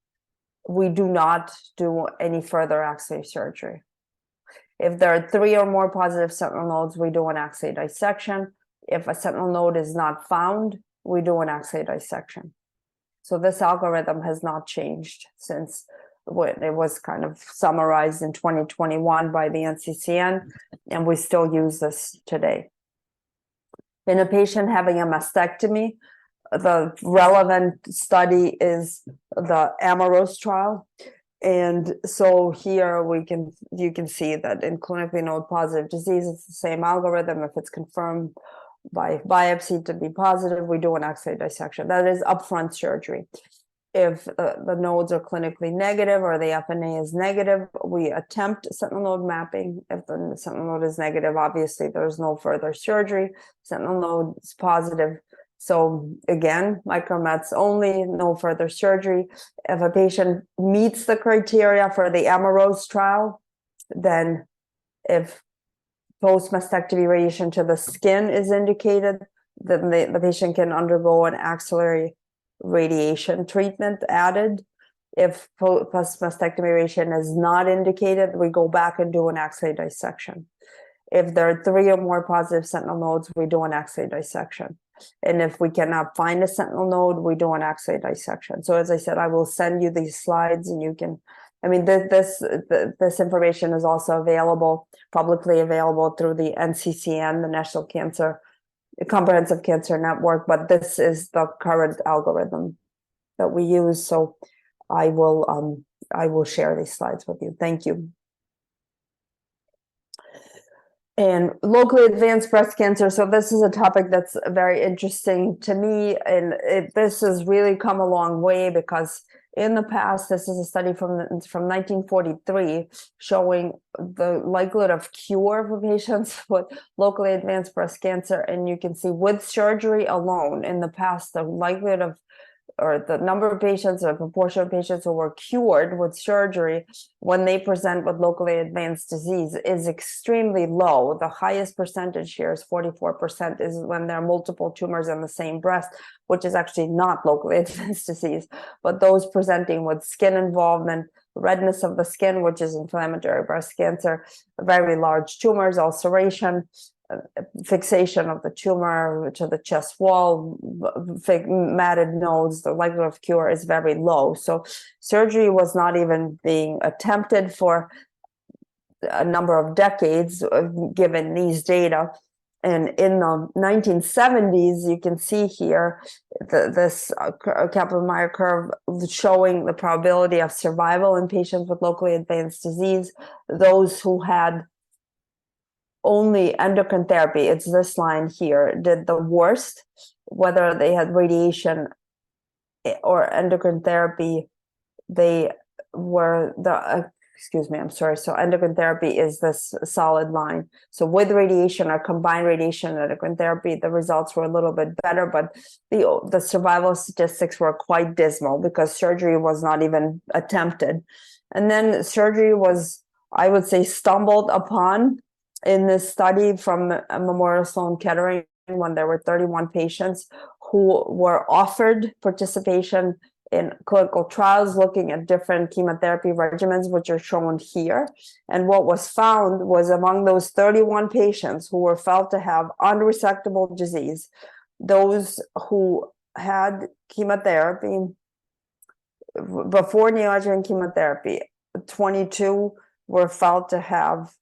We do not do any further axillary surgery. If there are 3 or more positive sentinel nodes, we do an axillary dissection. If a sentinel node is not found, we do an axillary dissection. So this algorithm has not changed since it was kind of summarized in 2021 by the NCCN, and we still use this today. In a patient having a mastectomy, the relevant study is the AMAROS trial. And so here you can see that in clinically node positive disease, it's the same algorithm. If it's confirmed by biopsy to be positive, we do an axillary dissection. That is upfront surgery. If the nodes are clinically negative or the FNA is negative, we attempt sentinel node mapping. If the sentinel node is negative, obviously there's no further surgery. Sentinel node is positive. So again, micromets only, no further surgery. If a patient meets the criteria for the AMAROS trial, then if post-mastectomy radiation to the skin is indicated, then the patient can undergo an axillary radiation treatment added. If post-mastectomy radiation is not indicated, we go back and do an axillary dissection. If there are 3 or more positive sentinel nodes, we do an axillary dissection. And if we cannot find a sentinel node, we do an axillary dissection. So as I said, I will send you these slides, and you can, I mean, this information is also available, publicly available through the NCCN, the National Comprehensive Cancer Network, but this is the current algorithm that we use. So I will share these slides with you. Thank you. And locally advanced breast cancer. So this is a topic that's very interesting to me, and this has really come a long way, because in the past, this is a study from 1943 showing the likelihood of cure for patients with locally advanced breast cancer. And you can see with surgery alone, in the past, the likelihood of, or the number of patients or proportion of patients who were cured with surgery when they present with locally advanced disease is extremely low. The highest percentage here is 44%, is when there are multiple tumors in the same breast, which is actually not locally advanced disease. But those presenting with skin involvement, redness of the skin, which is inflammatory breast cancer, very large tumors, ulceration, fixation of the tumor to the chest wall, matted nodes, the likelihood of cure is very low. So surgery was not even being attempted for a number of decades given these data. And in the 1970s, you can see here this Kaplan-Meier curve showing the probability of survival in patients with locally advanced disease. Those who had only endocrine therapy, it's this line here, did the worst, whether they had radiation or endocrine therapy. They were the excuse me, I'm sorry. So endocrine therapy is this solid line. So with radiation or combined radiation and endocrine therapy, the results were a little bit better, but the survival statistics were quite dismal because surgery was not even attempted. And then surgery was, I would say, stumbled upon in this study from Memorial Sloan Kettering when there were 31 patients who were offered participation in clinical trials looking at different chemotherapy regimens, which are shown here. And what was found was among those 31 patients who were felt to have unresectable disease, those who had chemotherapy before neoadjuvant chemotherapy, 22 were felt to have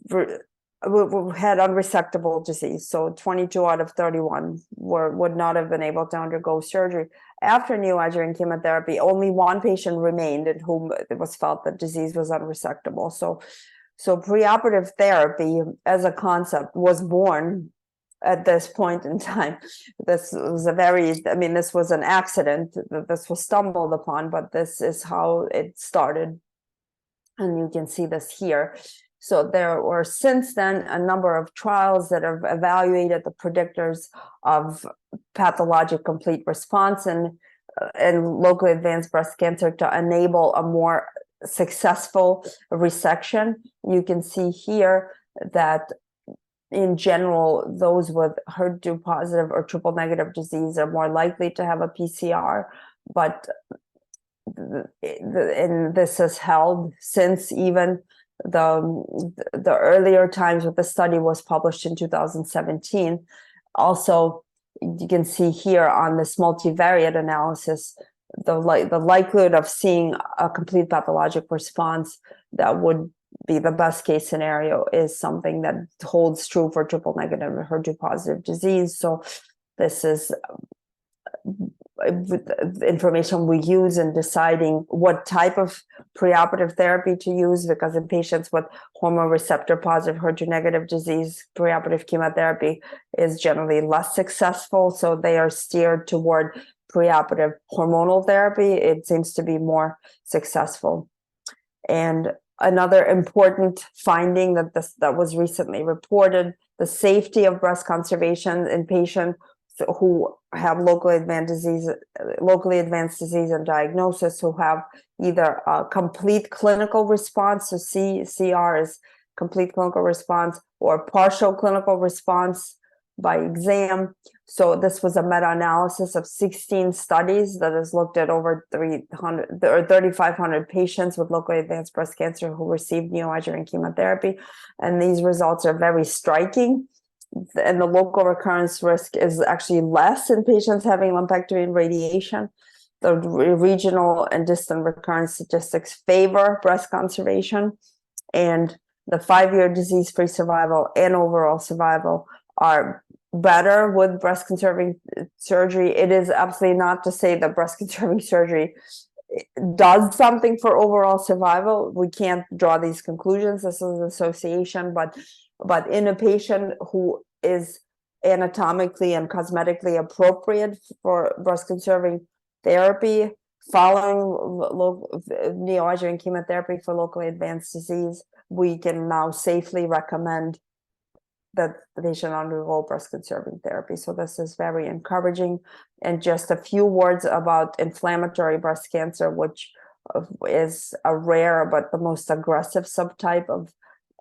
had unresectable disease. So 22 out of 31 would not have been able to undergo surgery. After neoadjuvant chemotherapy, only one patient remained in whom it was felt that disease was unresectable. So preoperative therapy as a concept was born at this point in time. This was this was an accident. This was stumbled upon, but this is how it started. And you can see this here. So there were since then a number of trials that have evaluated the predictors of pathologic complete response and locally advanced breast cancer to enable a more successful resection. You can see here that in general, those with HER2 positive or triple negative disease are more likely to have a PCR, but and this has held since even the earlier times when the study was published in 2017. Also, you can see here on this multivariate analysis, the likelihood of seeing a complete pathologic response that would be the best case scenario is something that holds true for triple negative and HER2 positive disease. So this is information we use in deciding what type of preoperative therapy to use, because in patients with hormone receptor positive HER2 negative disease, preoperative chemotherapy is generally less successful. So they are steered toward preoperative hormonal therapy. It seems to be more successful. And another important finding that was recently reported, the safety of breast conservation in patients who have locally advanced disease and diagnosis, who have either a complete clinical response, so CR is complete clinical response, or partial clinical response by exam. So this was a meta-analysis of 16 studies that has looked at over 3,500 patients with locally advanced breast cancer who received neoadjuvant chemotherapy, and these results are very striking. And the local recurrence risk is actually less in patients having lumpectomy and radiation. The regional and distant recurrence statistics favor breast conservation, and the 5-year disease-free survival and overall survival are better with breast conserving surgery. It is absolutely not to say that breast conserving surgery does something for overall survival. We can't draw these conclusions. This is an association, but in a patient who is anatomically and cosmetically appropriate for breast conserving therapy, following neoadjuvant chemotherapy for locally advanced disease, we can now safely recommend that the patient undergo breast conserving therapy. So this is very encouraging. And just a few words about inflammatory breast cancer, which is a rare but the most aggressive subtype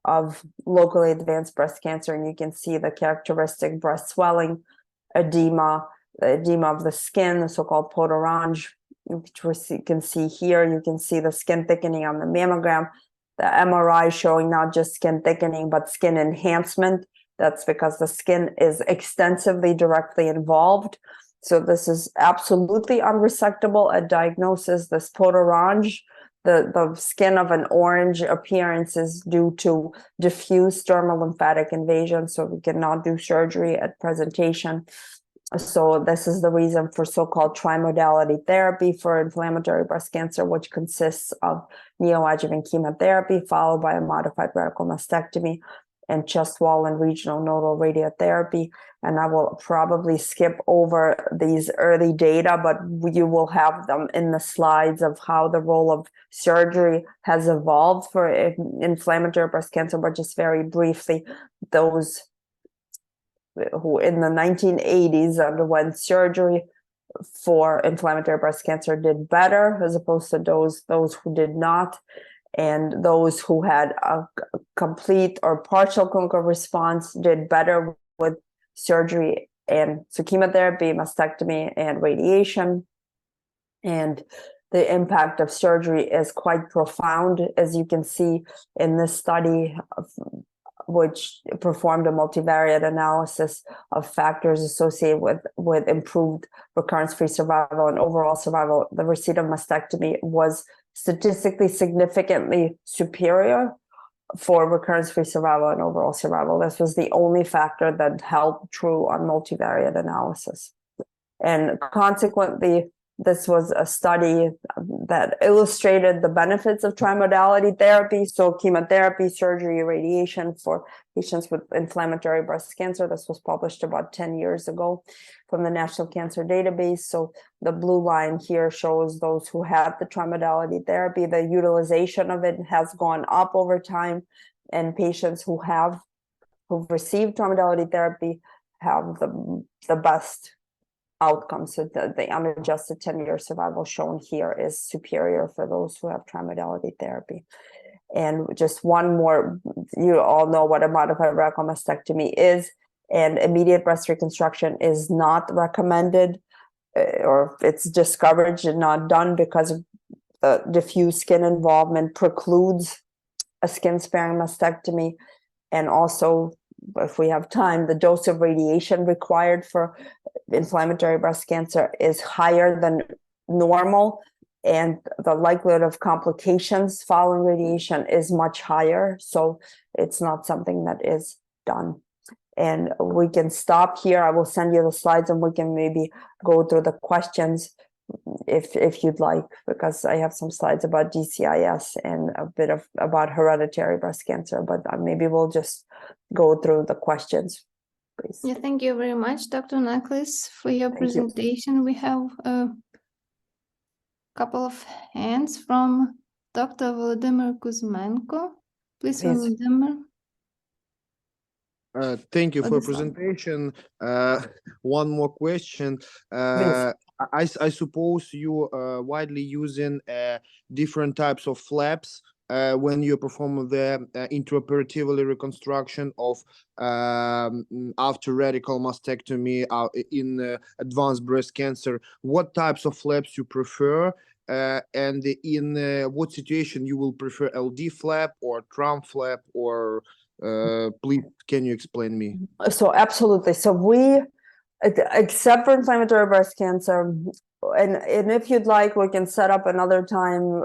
of locally advanced breast cancer. And you can see the characteristic breast swelling, edema, the edema of the skin, the so-called peau d'orange, which you can see here. You can see the skin thickening on the mammogram, the MRI showing not just skin thickening, but skin enhancement. That's because the skin is extensively directly involved. So this is absolutely unresectable at diagnosis. This peau d'orange the skin of an orange appearance is due to diffuse dermal lymphatic invasion, so we cannot do surgery at presentation. So this is the reason for so-called trimodality therapy for inflammatory breast cancer, which consists of neoadjuvant chemotherapy followed by a modified radical mastectomy and chest wall and regional nodal radiotherapy. And I will probably skip over these early data, but you will have them in the slides of how the role of surgery has evolved for inflammatory breast cancer. But just very briefly, those who in the 1980s underwent surgery for inflammatory breast cancer did better as opposed to those who did not. And those who had a complete or partial clinical response did better with surgery and so chemotherapy, mastectomy, and radiation. And the impact of surgery is quite profound, as you can see in this study, which performed a multivariate analysis of factors associated with improved recurrence-free survival and overall survival. The receipt of mastectomy was statistically significantly superior for recurrence-free survival and overall survival. This was the only factor that held true on multivariate analysis. And consequently, this was a study that illustrated the benefits of trimodality therapy, so chemotherapy, surgery, radiation for patients with inflammatory breast cancer. This was published about 10 years ago from the National Cancer Database. So the blue line here shows those who had the trimodality therapy. The utilization of it has gone up over time, and patients who've received trimodality therapy have the best outcomes. So the unadjusted 10-year survival shown here is superior for those who have trimodality therapy. And just one more, you all know what a modified radical mastectomy is, and immediate breast reconstruction is not recommended, or it's discouraged and not done because the diffuse skin involvement precludes a skin-sparing mastectomy. And also, if we have time, the dose of radiation required for inflammatory breast cancer is higher than normal, and the likelihood of complications following radiation is much higher. So it's not something that is done. And we can stop here. I will send you the slides and we can maybe go through the questions if you'd like, because I have some slides about DCIS and a bit about hereditary breast cancer, but maybe we'll just go through the questions, please. Yeah, thank you very much, Dr. Nakhlis, for your presentation. We have a couple of hands from Dr. Volodymyr Kuzmenko. Please, Volodymyr. Thank you for the presentation. One more question. I suppose you widely using different types of flaps when you perform the intraoperatively reconstruction of after radical mastectomy in advanced breast cancer. What types of flaps you prefer? And in what situation you will prefer LD flap or Trump flap, or please, can you explain me? So absolutely. So we, except for inflammatory breast cancer, and if you'd like, we can set up another time.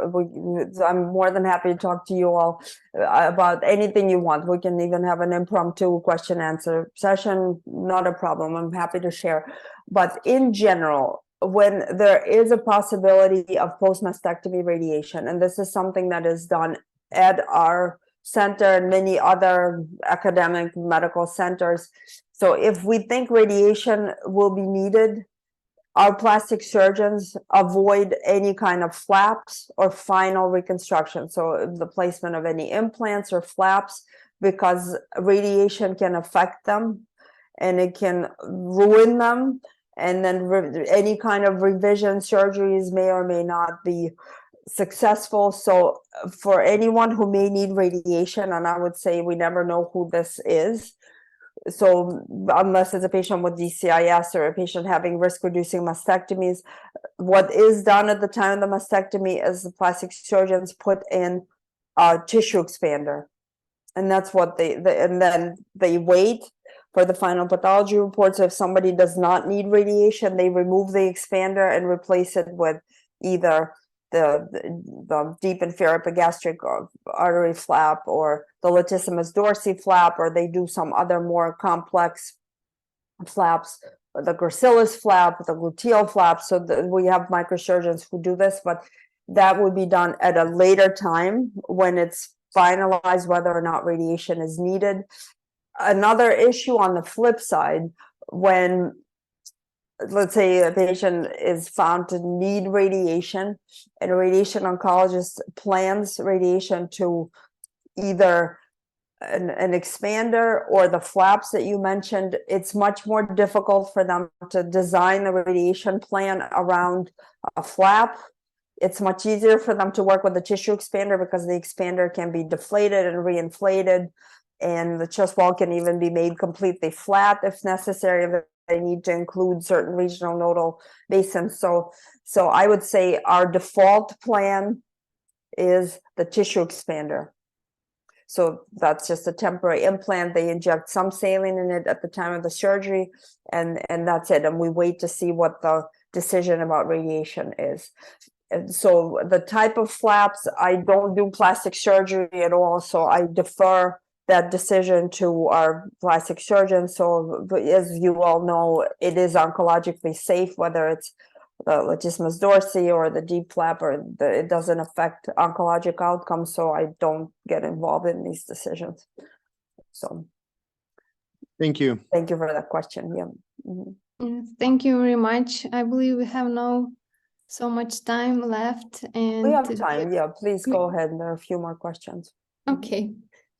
I'm more than happy to talk to you all about anything you want. We can even have an impromptu question answer session, not a problem. I'm happy to share. But in general, when there is a possibility of post-mastectomy radiation, and this is something that is done at our center and many other academic medical centers. So if we think radiation will be needed, our plastic surgeons avoid any kind of flaps or final reconstruction. So the placement of any implants or flaps, because radiation can affect them and it can ruin them. And then any kind of revision surgeries may or may not be successful. So for anyone who may need radiation, and I would say we never know who this is, so unless it's a patient with DCIS or a patient having risk-reducing mastectomies, what is done at the time of the mastectomy is the plastic surgeons put in a tissue expander, and that's what and then they wait for the final pathology reports. If somebody does not need radiation, they remove the expander and replace it with either the deep inferior epigastric artery flap, or the latissimus dorsi flap, or they do some other more complex flaps, the gracilis flap, the gluteal flap. So we have microsurgeons who do this, but that would be done at a later time when it's finalized whether or not radiation is needed. Another issue on the flip side, when let's say a patient is found to need radiation and a radiation oncologist plans radiation to either an expander or the flaps that you mentioned, it's much more difficult for them to design the radiation plan around a flap. It's much easier for them to work with the tissue expander because the expander can be deflated and reinflated, and the chest wall can even be made completely flat if necessary, if they need to include certain regional nodal basins. So I would say our default plan is the tissue expander. So that's just a temporary implant. They inject some saline in it at the time of the surgery, and that's it. And we wait to see what the decision about radiation is. And so the type of flaps, I don't do plastic surgery at all, so I defer that decision to our plastic surgeon. So as you all know, it is oncologically safe, whether it's the latissimus dorsi or the deep flap, or it doesn't affect oncologic outcomes, so I don't get involved in these decisions. So Thank you. thank you for that question. Yeah. Mhm. Thank you very much. I believe we have no so much time left, and We have time. Yeah, please go ahead. There are a few more questions. Okay,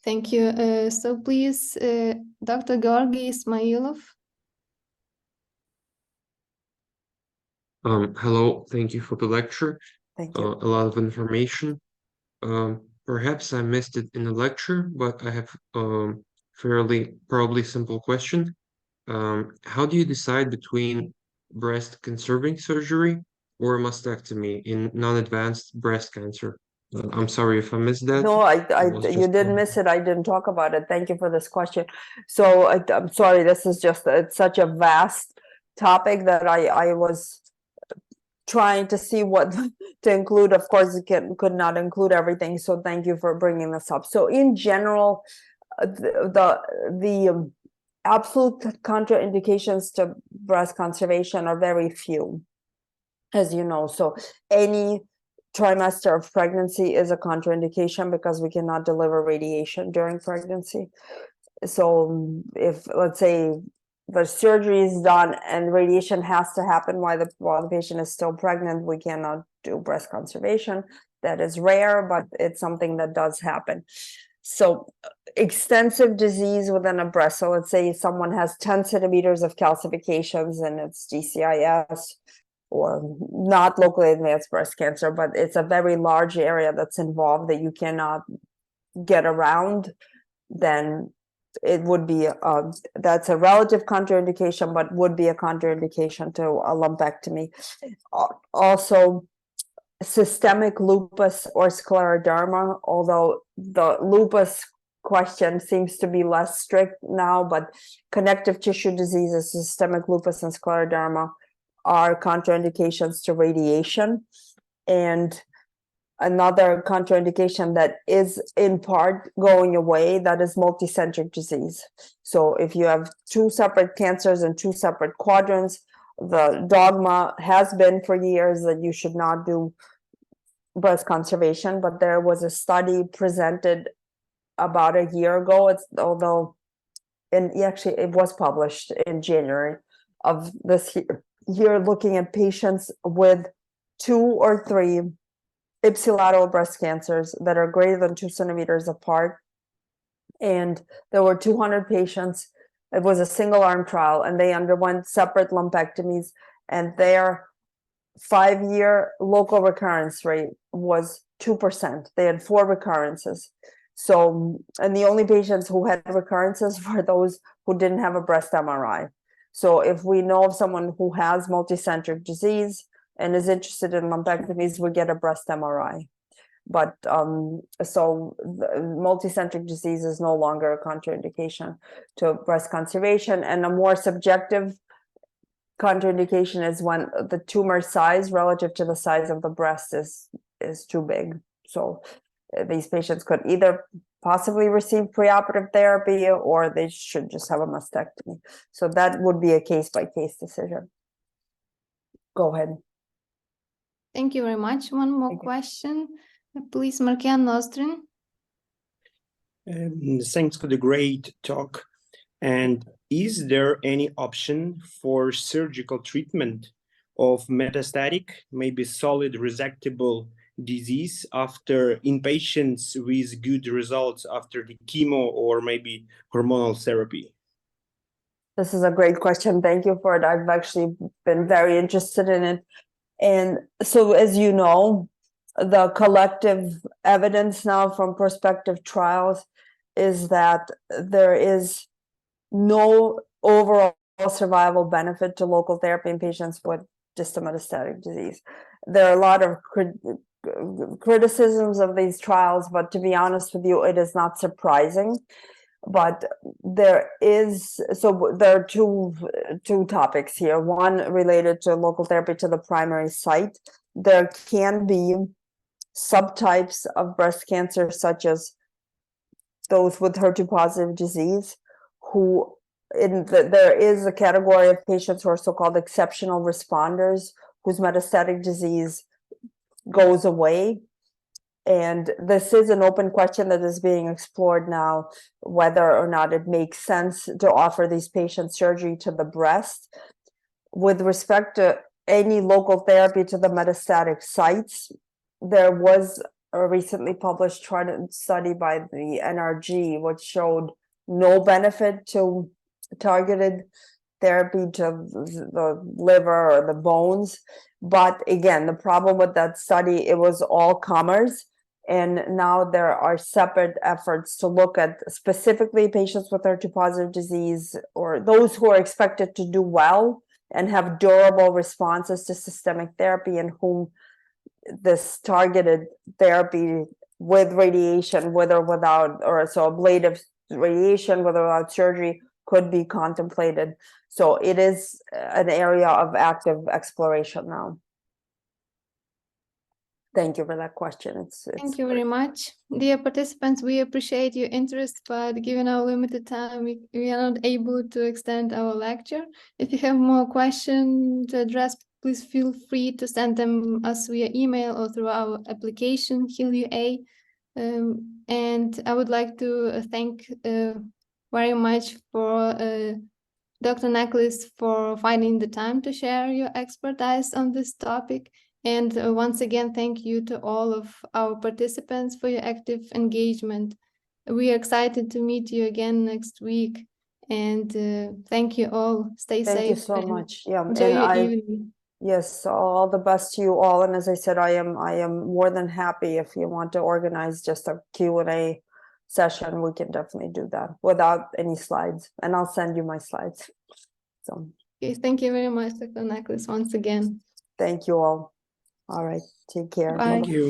thank you. So please, Dr. Georgi Ismailov. Hello, thank you for the lecture. Thank you. A lot of information. Perhaps I missed it in the lecture, but I have probably simple question. How do you decide between breast conserving surgery or mastectomy in non-advanced breast cancer? I'm sorry if I missed that. No, you didn't miss it. I didn't talk about it. Thank you for this question. So I'm sorry, this is just, it's such a vast topic that I was trying to see what to include. Of course, it could not include everything. So thank you for bringing this up. So in general, the absolute contraindications to breast conservation are very few, as you know. So any trimester of pregnancy is a contraindication because we cannot deliver radiation during pregnancy. So if, let's say, the surgery is done and radiation has to happen while the patient is still pregnant, we cannot do breast conservation. That is rare, but it's something that does happen. So extensive disease within a breast. So let's say someone has 10 centimeters of calcifications and it's DCIS, or not locally advanced breast cancer, but it's a very large area that's involved that you cannot get around, then it would be that's a relative contraindication, but would be a contraindication to a lumpectomy. Also, systemic lupus or scleroderma, although the lupus question seems to be less strict now, but connective tissue diseases, systemic lupus and scleroderma are contraindications to radiation. And another contraindication that is in part going away, that is multicentric disease. So if you have two separate cancers in two separate quadrants, the dogma has been for years that you should not do breast conservation, but there was a study presented about a year ago, actually it was published in January of this year, looking at patients with 2 or 3 ipsilateral breast cancers that are greater than 2 centimeters apart. And there were 200 patients. It was a single arm trial, and they underwent separate lumpectomies, and their 5-year local recurrence rate was 2%. They had 4 recurrences. So, and the only patients who had recurrences were those who didn't have a breast MRI. So if we know of someone who has multicentric disease and is interested in lumpectomies, we get a breast MRI. But so multicentric disease is no longer a contraindication to breast conservation. And a more subjective contraindication is when the tumor size relative to the size of the breast is too big. So these patients could either possibly receive preoperative therapy or they should just have a mastectomy. So that would be a case-by-case decision. Go ahead. Thank you very much. One more Thank you. question. Please, Markian Nostrin. Thanks for the great talk. And is there any option for surgical treatment of metastatic, maybe solid resectable disease after in patients with good results after the chemo or maybe hormonal therapy? This is a great question. Thank you for it. I've actually been very interested in it. And so, as you know, the collective evidence now from prospective trials is that there is no overall survival benefit to local therapy in patients with distal metastatic disease. There are a lot of criticisms of these trials, but to be honest with you, it is not surprising. But there are two topics here. One related to local therapy to the primary site. There can be subtypes of breast cancer, such as those with HER2-positive disease, there is a category of patients who are so-called exceptional responders, whose metastatic disease goes away. And this is an open question that is being explored now, whether or not it makes sense to offer these patients surgery to the breast. With respect to any local therapy to the metastatic sites, there was a recently published study by the NRG, which showed no benefit to targeted therapy to the liver or the bones. But again, the problem with that study, it was all comers. And now there are separate efforts to look at specifically patients with HER2-positive disease or those who are expected to do well and have durable responses to systemic therapy, and whom this targeted therapy with radiation, with or without, or so ablative radiation, with or without surgery, could be contemplated. So it is an area of active exploration now. Thank you for that question. Thank you very much. Dear participants, we appreciate your interest, but given our limited time, we are not able to extend our lecture. If you have more questions to address, please feel free to send them us via email or through our application, HealUA. And I would like to thank very much for Dr. Nakhlis for finding the time to share your expertise on this topic. And once again, thank you to all of our participants for your active engagement. We are excited to meet you again next week. And thank you all. Stay safe. Thank you so much. Yeah, Enjoy and your evening. Yes, all the best to you all. And as I said, I am more than happy if you want to organize just a Q&A session. We can definitely do that without any slides. And I'll send you my slides. So Okay, thank you very much, Dr. Nakhlis, once again. thank you all. All right, take care. Bye. Thank you.